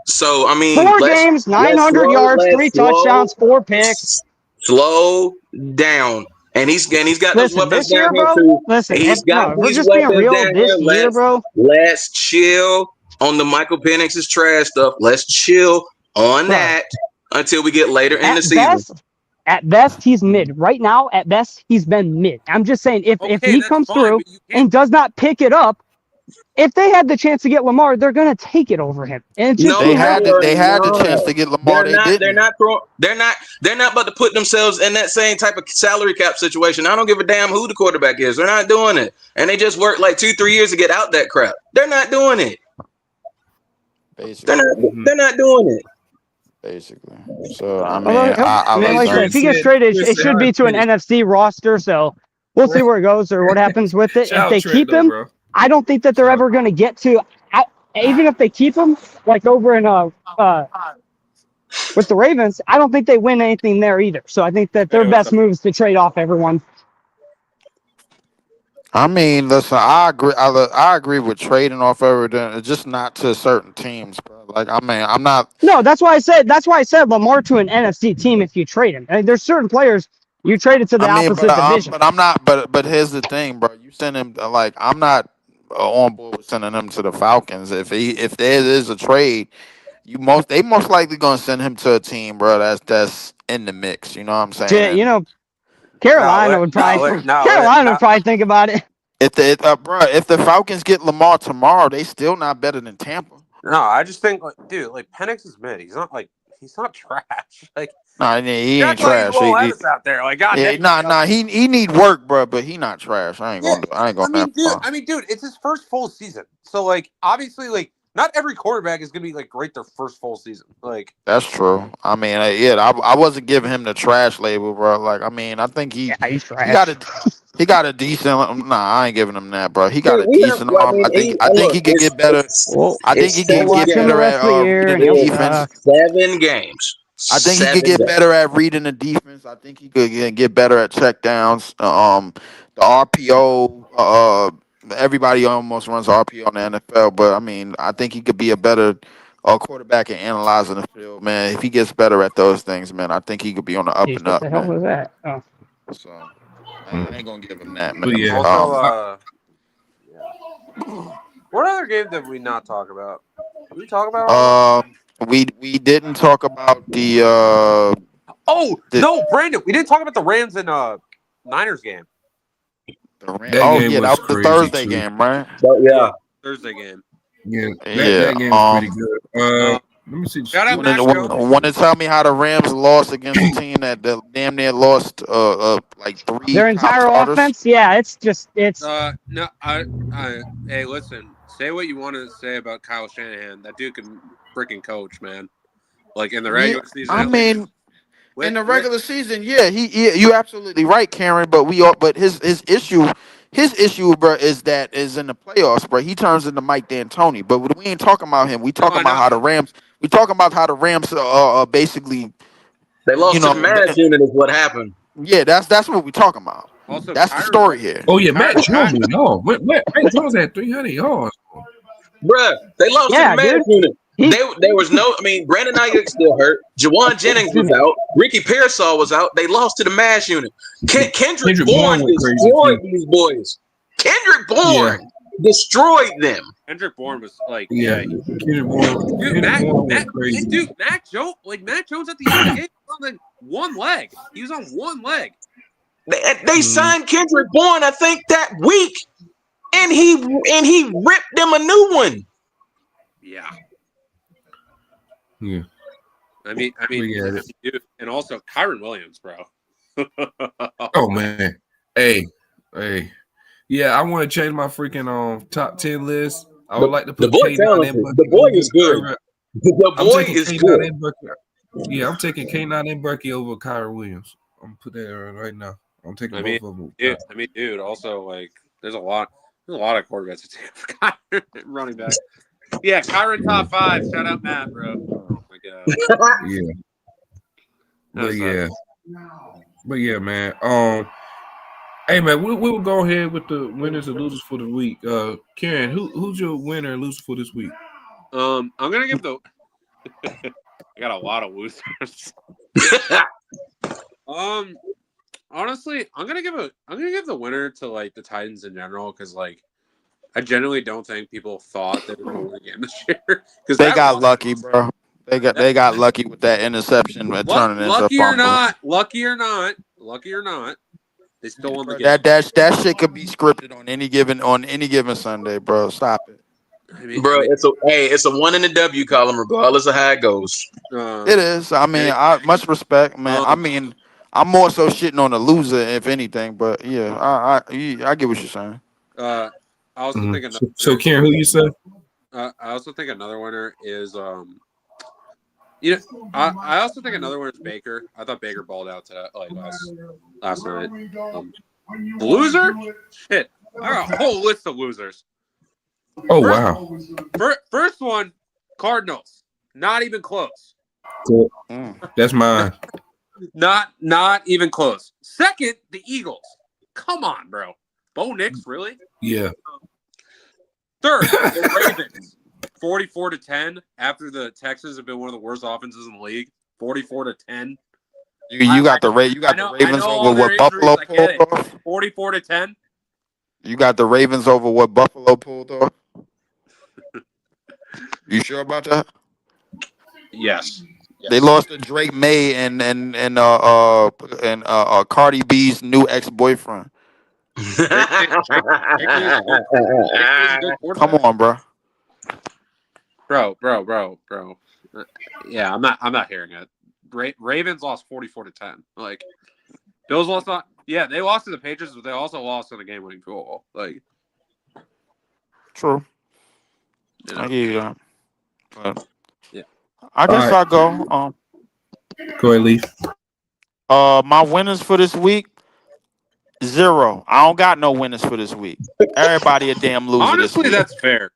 So, I mean, 4 games, 900 yards, 3 touchdowns, 4 picks. Slow down. And he's got those weapons down here too. We're just being real this year, bro. Let's chill on the Michael Penix's trash stuff. Let's chill on that until we get later in the season. At best, he's mid. Right now, at best, he's been mid. I'm just saying, if he comes through and does not pick it up, if they had the chance to get Lamar, they're gonna take it over him. And they had the chance to get Lamar. They're not about to put themselves in that same type of salary cap situation. I don't give a damn who the quarterback is. They're not doing it, and they just worked like 2-3 years to get out that crap. They're not doing it. Basically, they're not doing it. Basically, so I mean, if he gets traded, it should be to an NFC roster. So we'll see where it goes or what happens with it. If they keep him, I don't think that they're ever going to get to. Even if they keep him, like over in with the Ravens, I don't think they win anything there either. So I think that their best move is to trade off everyone. I mean, listen, I agree. I agree with trading off everything, just not to certain teams, bro. Like, I mean, I'm not. No, that's why I said Lamar to an NFC team if you trade him. I mean, there's certain players you trade it to the opposite division. But I'm not. But here's the thing, bro. You send him I'm not on board with sending him to the Falcons. If there is a trade, they most likely gonna send him to a team, bro. That's in the mix. You know what I'm saying? Carolina would probably think about it. If the Falcons get Lamar tomorrow, they still not better than Tampa. No, I just think, like, dude, like Penix is mid. He's not trash. Like, Nah, he ain't Jack Lay's trash. Will Levis out there. Like, goddamn. Nah. He need work, bro. But he not trash. I ain't going that far. I mean, dude, it's his first full season. So, like, obviously, like, not every quarterback is gonna be like great their first full season. Like, that's true. I mean, I wasn't giving him the trash label, bro. Like, I mean, I think he's trash. He got a decent. Nah, I ain't giving him that, bro. He got a decent arm. I think he could get better. I think he can get better at reading the defense. 7 games. I think he could get better at reading the defense. I think he could get better at checkdowns. The RPO. Everybody almost runs RPO in the NFL, but I mean, I think he could be a better quarterback at analyzing the field, man. If he gets better at those things, man, I think he could be on the up and up. What the hell was that? Oh. So I ain't gonna give him that, man. But yeah. also, what other game did we not talk about? Did we talk about? We didn't talk about the. No, Brandon, we didn't talk about the Rams and Niners game. That was the Thursday game, right? Yeah, Thursday game. Yeah, that game was pretty good. Let me see. Shout out Mac Jones. Want to tell me how the Rams lost against a team that damn near lost like 3 their entire starters? offense? Yeah, it's no, hey, listen, say what you want to say about Kyle Shanahan. That dude can freaking coach, man. Like in the regular season. I mean, in the regular season, he you absolutely right, Karen. But his issue, bro, is in the playoffs, bro. He turns into Mike D'Antoni. But we ain't talking about him. We talking about how the Rams. We talking about how the Rams basically they lost to the Mads unit is what happened. Yeah, that's what we talking about. Also, that's the story here. Oh yeah, Matt Jones was off. Matt Jones had 300 yards. Bruh, they lost to the Mads unit. There was no. I mean, Brandon Ayuk still hurt. Jawan Jennings was out. Ricky Pearsall was out. They lost to the Mads unit. Kendrick Bourne destroyed these boys. Kendrick Bourne destroyed them. Kendrick Bourne was like, Kendrick Bourne. Mac Jones, Mac Jones at the end of the game was on like one leg. He was on one leg. They signed Kendrick Bourne, I think, that week, and he ripped them a new one. Yeah. Yeah. I mean, dude, and also Kyron Williams, bro. Oh man, hey, yeah, I want to change my freaking top 10 list. I would like to put the boy is good. The boy is good. Yeah, I'm taking K9 and Berkey over Kyron Williams. I'm gonna put that right now. I'm taking both of them. Dude. Also, like, there's a lot of quarterbacks to take running back. Yeah, Kyron top 5. Shout out Matt, bro. Oh my god. But yeah, man. Hey man, we will go ahead with the winners and losers for the week. Karen, who's your winner and loser for this week? I'm gonna give the. I got a lot of losers. Honestly, I'm gonna give the winner to like the Titans in general because like I genuinely don't think people thought they were going to win again this year because they got lucky, bro. They got lucky with that interception and turning into a fumble. Lucky or not, they still won the game. That shit could be scripted on any given Sunday, bro. Stop it. It's a 1 in the W column, regardless of how it goes. It is. I mean, much respect, man. I mean, I'm more so shitting on the loser, if anything. But yeah, I get what you're saying. I also think another. So, Karen, who you say? I also think another winner is I also think another one is Baker. I thought Baker balled out to last night. The loser? Shit. I got a whole list of losers. Oh, wow. First one, Cardinals. Not even close. Cool. That's mine. Not even close. Second, the Eagles. Come on, bro. Bo Nix, really? Yeah. Third, the Ravens. 44-10 after the Texans have been one of the worst offenses in the league. 44-10. You got the Ravens over what Buffalo pulled off. 44-10. You got the Ravens over what Buffalo pulled off. You sure about that? Yes. They lost to Drake May and Cardi B's new ex-boyfriend. Come on, bro. Bro. Yeah, I'm not hearing it. Ravens lost 44-10. Like, Bills lost not. Yeah, they lost to the Patriots, but they also lost in a game-winning field goal. Like, True. you know. I hear you that. But yeah, I guess I'll go. Go ahead, Leaf. My winners for this week, 0. I don't got no winners for this week. Everybody a damn loser. Honestly, this week. that's fair.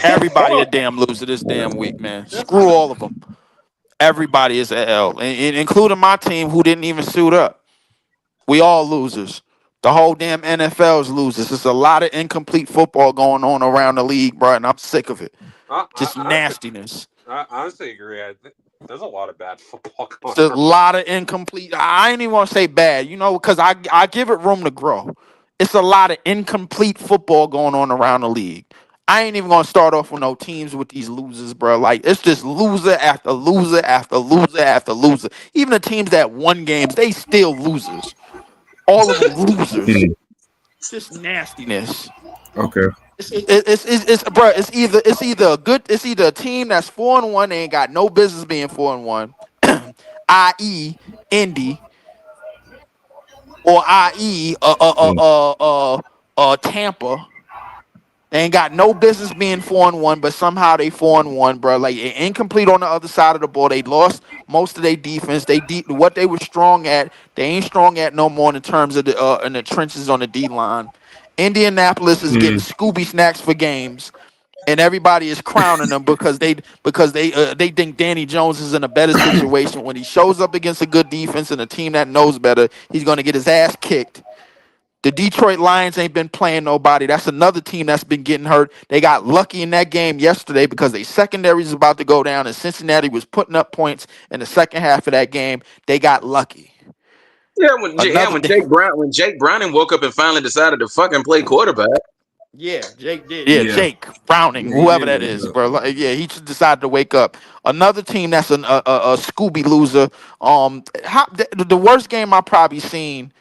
Everybody a damn loser this damn week, man. Screw all of them. Everybody is a L, including my team who didn't even suit up. We all losers. The whole damn NFL is losers. There's a lot of incomplete football going on around the league, bro, and I'm sick of it. Just nastiness. I honestly agree. There's a lot of bad football going on. There's a lot of incomplete. I ain't even want to say bad, because I give it room to grow. It's a lot of incomplete football going on around the league. I ain't even gonna start off with no teams with these losers, bro. Like, it's just loser after loser after loser after loser. Even the teams that won games, they still losers. All of them losers. Just nastiness. Okay. It's either a team that's 4-1, they ain't got no business being 4-1, i.e. Indy, or i.e. Tampa. They ain't got no business being 4-1, but somehow they 4-1, bro. Like, incomplete on the other side of the ball. They lost most of their defense. What they were strong at, they ain't strong at no more in terms of in the trenches on the D line. Indianapolis is getting Scooby snacks for games, and everybody is crowning them because they think Danny Jones is in a better situation. When he shows up against a good defense and a team that knows better, he's gonna get his ass kicked. The Detroit Lions ain't been playing nobody. That's another team that's been getting hurt. They got lucky in that game yesterday because their secondary is about to go down, and Cincinnati was putting up points in the second half of that game. They got lucky. Yeah, when Jake Browning woke up and finally decided to fucking play quarterback. Yeah, Jake did. Yeah, Jake Browning, whoever that is, bro. Like, yeah, he just decided to wake up. Another team that's a Scooby loser. The worst game I've probably seen.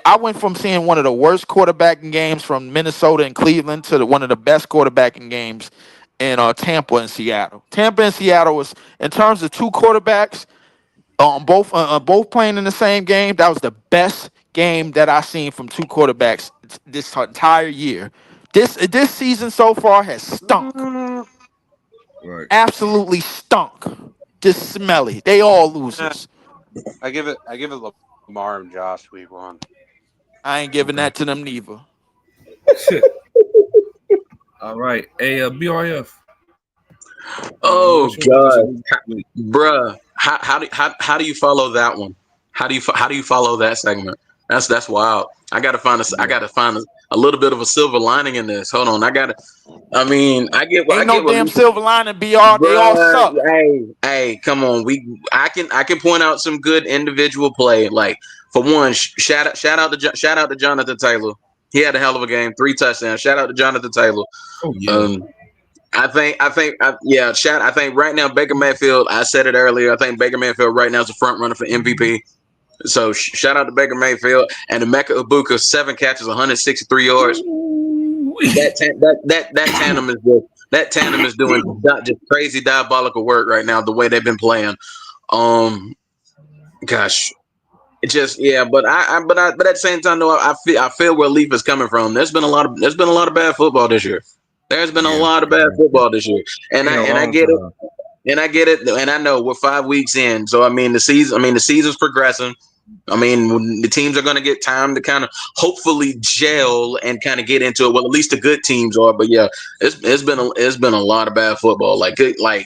I went from seeing one of the worst quarterbacking games from Minnesota and Cleveland to one of the best quarterbacking games in Tampa and Seattle. Tampa and Seattle was, in terms of two quarterbacks, both playing in the same game. That was the best game that I've seen from two quarterbacks this entire year. This season so far has stunk. Right. Absolutely stunk. Just smelly. They all losers. I give it Lamar and Josh week 1. I ain't giving that to them neither. All right. Hey, BRF. Oh God, bruh. How do you follow that one? How do you follow that segment? That's wild. I gotta find a little bit of a silver lining in this. Hold on, I get no damn silver lining, BR. Bruh, they all suck. Hey, come on. I can point out some good individual play. Like, for one, shout out to Jonathan Taylor. He had a hell of a game, 3 touchdowns. Shout out to Jonathan Taylor. Oh yeah. I think right now Baker Mayfield. I said it earlier. I think Baker Mayfield right now is a front runner for MVP. So shout out to Baker Mayfield and Emeka Ibuka, 7 catches, 163 yards. That tandem is doing just crazy diabolical work right now. The way they've been playing, gosh, it just But at the same time, though, I feel where Leaf is coming from. There's been a lot of bad football this year. There's been a lot of bad football this year, and I get it. And I get it, and I know we're 5 weeks in. So the season's progressing. I mean, the teams are going to get time to kind of hopefully gel and kind of get into it. Well, at least the good teams are. But yeah, it's been a lot of bad football. The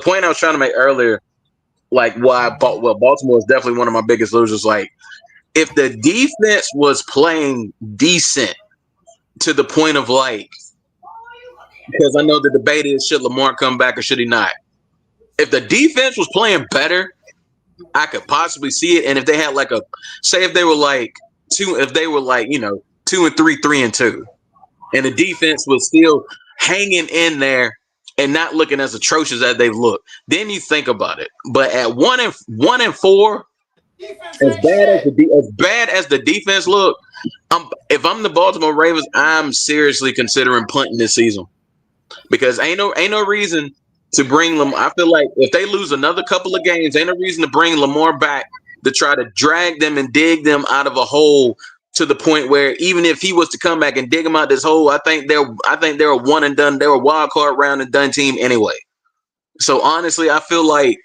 point I was trying to make earlier, Baltimore is definitely one of my biggest losers. Like, if the defense was playing decent to the point of because I know the debate is, should Lamar come back or should he not? If the defense was playing better, I could possibly see it. And if they had if they were 2-3, 3-2, and the defense was still hanging in there and not looking as atrocious as they've looked, then you think about it. But at 1-4, as bad as the defense look, if I'm the Baltimore Ravens, I'm seriously considering punting this season because ain't no reason to bring them. I feel like if they lose another couple of games, ain't no reason to bring Lamar back to try to drag them and dig them out of a hole to the point where even if he was to come back and dig them out this hole, I think they're a one and done. They're a wild card round and done team anyway. So honestly, I feel like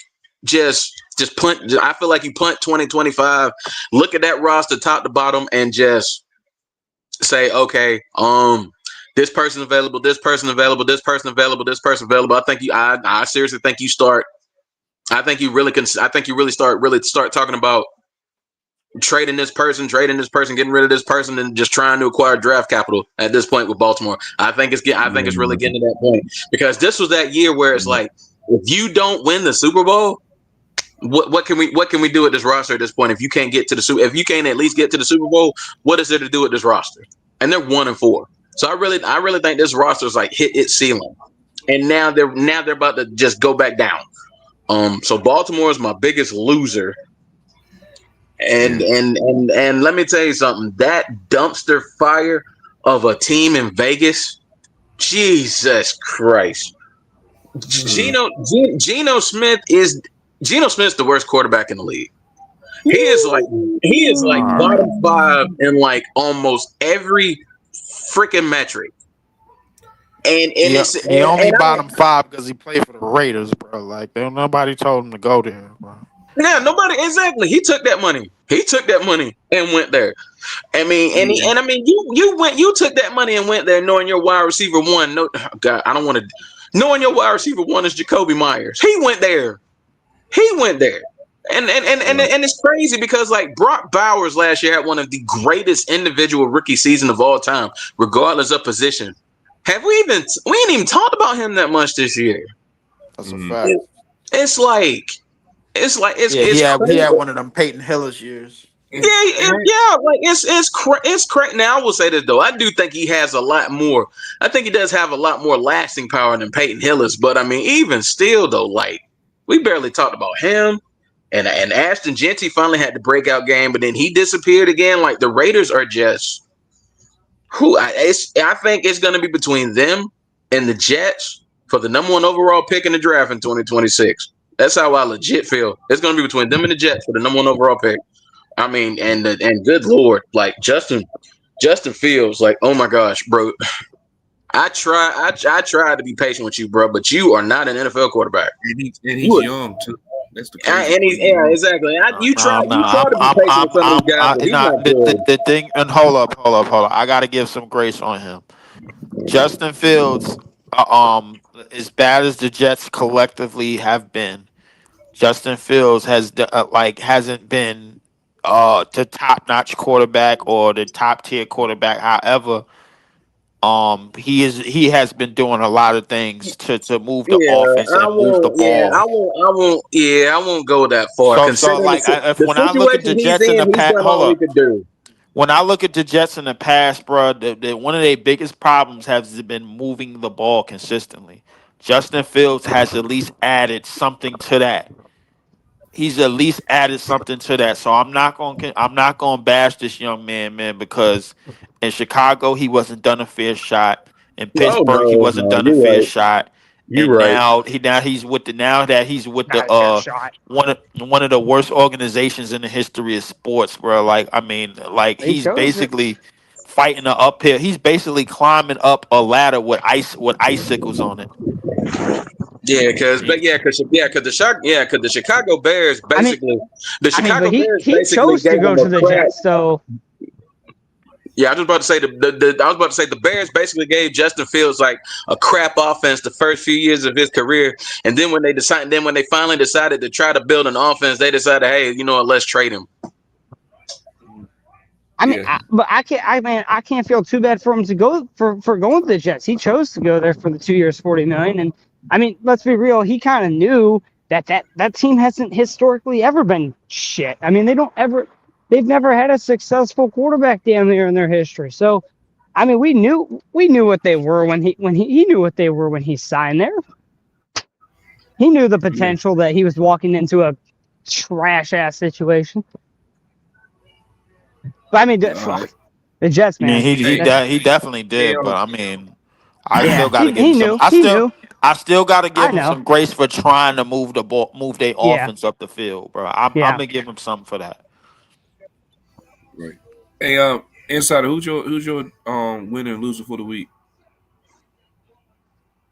just punt. I feel like you punt 2025. Look at that roster top to bottom and just say, okay, this person available, this person available, this person available, this person available. I seriously think you start. I think you really start talking about trading this person, getting rid of this person, and just trying to acquire draft capital at this point with Baltimore. I think it's really getting to that point because this was that year where it's like, if you don't win the Super Bowl, what can we do with this roster at this point? If you can't at least get to the Super Bowl, what is there to do with this roster? And they're 1-4. So I really think this roster is like hit its ceiling, and now they're about to just go back down. So Baltimore is my biggest loser. And let me tell you something. That dumpster fire of a team in Vegas, Jesus Christ. Geno Smith's the worst quarterback in the league. He is like bottom 5 in like almost every freaking metric. And he only bottom 5 because he played for the Raiders, bro. Like nobody told him to go there, bro. Yeah, nobody exactly. He took that money and went there. I mean, you took that money and went there knowing your wide receiver one. No, God, I don't want to. Knowing your wide receiver one is Jacoby Myers. He went there, and it's crazy because like Brock Bowers last year had one of the greatest individual rookie season of all time, regardless of position. We ain't even talked about him that much this year. That's a fact. He had one of them Peyton Hillis years. Yeah, like it's crazy. Now I will say this though, I do think he has a lot more. I think he does have a lot more lasting power than Peyton Hillis. But I mean, even still though, like we barely talked about him. And Ashton Genty finally had the breakout game, but then he disappeared again. Like the Raiders are just I think it's going to be between them and the Jets for the number 1 overall pick in the draft in 2026. That's how I legit feel. It's going to be between them and the Jets for the number 1 overall pick. I mean, and good Lord, like Justin Fields, like, oh my gosh, bro. I try to be patient with you, bro, but you are not an NFL quarterback. And he's young too. That's the exactly. You try to be patient with some of these guys. The thing, and hold up. I got to give some grace on him. Justin Fields, as bad as the Jets collectively have been, Justin Fields hasn't been the top-notch quarterback or the top-tier quarterback. However, he has been doing a lot of things to move the offense and move the ball. I won't go that far. When I look at the Jets in the past, when I look at the Jets in the past, bro, one of their biggest problems has been moving the ball consistently. Justin Fields has at least added something to that. He's at least added something to that. So I'm not going to bash this young man, because in Chicago he wasn't done a fair shot. In Pittsburgh he wasn't done a fair shot. You're right. Now he's with the one of the worst organizations in the history of sports, bro. Like I mean, like he's basically fighting an uphill. He's basically climbing up a ladder with icicles on it. Because the Chicago Bears basically he chose to go to the Jets, so. Yeah, I was about to say the Bears basically gave Justin Fields like a crap offense the first few years of his career, and then when they finally decided to try to build an offense, they decided, hey, you know what, let's trade him. I mean, I can't feel too bad for him to go for going to the Jets. He chose to go there for the 2 years, $40 million, and I mean, let's be real. He kind of knew that team hasn't historically ever been shit. I mean, they've never had a successful quarterback down there in their history. So, I mean, we knew what they were when he knew what they were when he signed there. He knew the potential that he was walking into a trash ass situation. But I mean, right. the Jets, I mean, man. he definitely did, but I mean, I Yeah, still got to give he him some. knew. He knew. I still got to I give him know. some grace for trying to move the ball, move their Yeah. offense up the field, bro. I'm Yeah. gonna give him something for that. Right. Hey, Insider, who's your winner and loser for the week?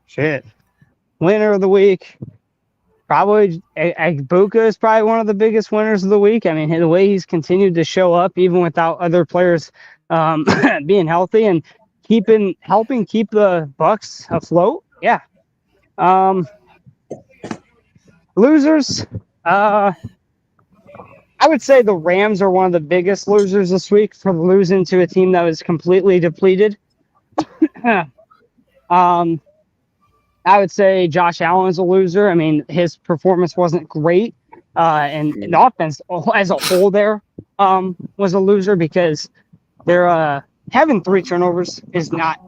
Shit. Winner of the week. Probably Buka is probably one of the biggest winners of the week. I mean, the way he's continued to show up, even without other players being healthy and helping keep the Bucks afloat. Yeah. Losers. I would say the Rams are one of the biggest losers this week for losing to a team that was completely depleted. I would say Josh Allen is a loser. I mean, his performance wasn't great, and the offense as a whole there was a loser because they're having 3 turnovers is not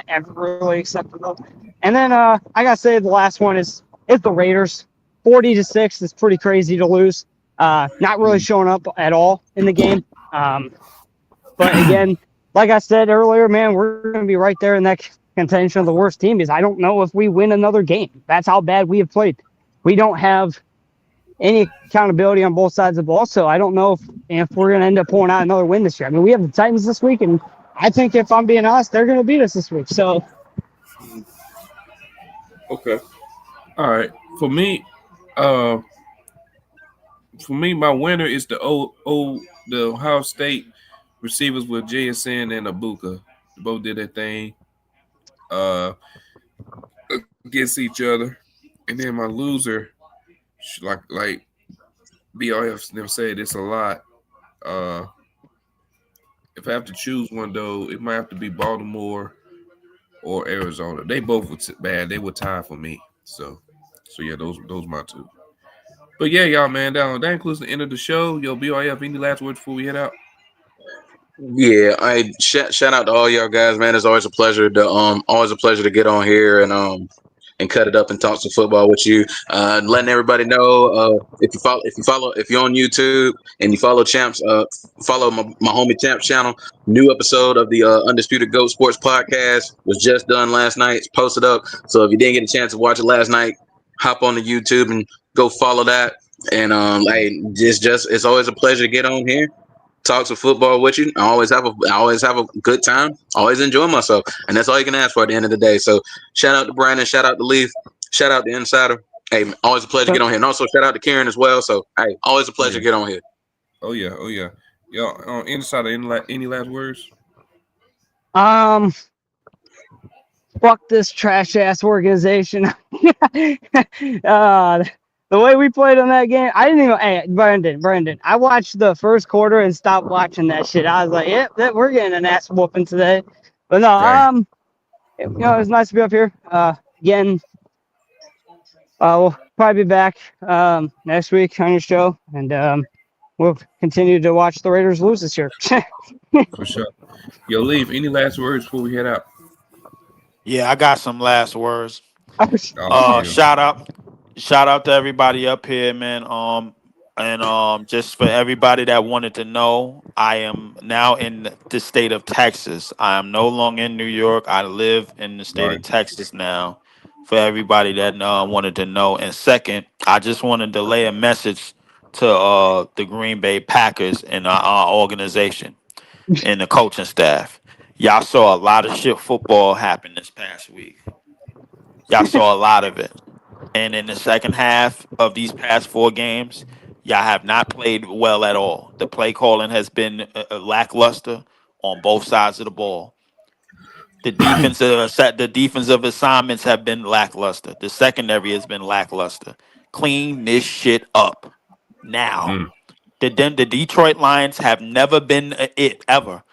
ever really acceptable. And then I gotta say the last one is the Raiders. 40-6 is pretty crazy to lose. Not really showing up at all in the game. But again, like I said earlier, man, we're gonna be right there in that contention of the worst team. Is I don't know if we win another game. That's how bad we have played. We don't have any accountability on both sides of the ball. So I don't know if we're going to end up pulling out another win this year. I mean, we have the Titans this week, and I think if I'm being honest, they're going to beat us this week. So, okay, all right. For me, my winner is the Ohio State receivers with JSN and Abuka. They both did their thing against each other, and then my loser, like BRF them said, it's a lot. If I have to choose one though, it might have to be Baltimore or Arizona. They both were bad. They were tied for me. So yeah, those my two. But yeah, y'all, man, that includes the end of the show. Yo, BRF, any last words before we head out? Yeah, I shout out to all y'all guys, man. It's always a pleasure to get on here and cut it up and talk some football with you. Letting everybody know if you're on YouTube and you follow Champs, follow my homie Champs channel. New episode of the Undisputed GOAT Sports Podcast was just done last night. It's posted up. So if you didn't get a chance to watch it last night, hop on the YouTube and go follow that. And it's always a pleasure to get on here. Talk some football with you. I always have a good time. Always enjoy myself, and that's all you can ask for at the end of the day. So, shout out to Brandon, shout out to Leaf, shout out to Insider. Hey, always a pleasure to get on here, and also shout out to Karen as well. So, hey, always a pleasure to get on here. Oh yeah. Yo, Insider, any last words? Fuck this trash ass organization. The way we played on that game, I didn't even. Hey, Brandon, I watched the first quarter and stopped watching that shit. I was like, yep, we're getting an ass whooping today. But no, it was nice to be up here. Again, we'll probably be back next week on your show, and we'll continue to watch the Raiders lose this year. For sure. Yo, Leaf, any last words before we head out? Yeah, I got some last words. Oh, Shout out to everybody up here, man. And just for everybody that wanted to know, I am now in the state of Texas. I am no longer in New York. I live in the state of Texas now. For everybody that wanted to know. And second, I just wanted to lay a message to the Green Bay Packers and our organization and the coaching staff. Y'all saw a lot of shit football happen this past week. Y'all saw a lot of it. And in the second half of these past 4 games, y'all have not played well at all. The play calling has been lackluster on both sides of the ball. The defensive assignments have been lackluster. The secondary has been lackluster. Clean this shit up now. The Detroit Lions have never been it ever.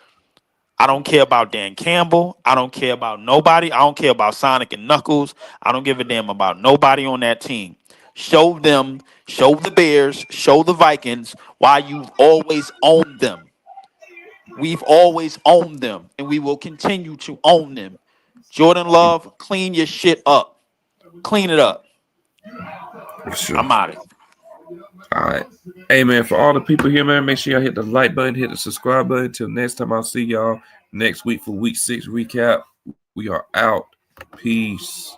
I don't care about Dan Campbell. I don't care about nobody. I don't care about Sonic and Knuckles. I don't give a damn about nobody on that team. Show the Bears, show the Vikings why you've always owned them. We've always owned them, and we will continue to own them. Jordan Love, clean your shit up. Clean it up. For sure. I'm out of it. All right. Hey, man, for all the people here, man, make sure y'all hit the like button, hit the subscribe button. Until next time, I'll see y'all next week for week 6 recap. We are out. Peace.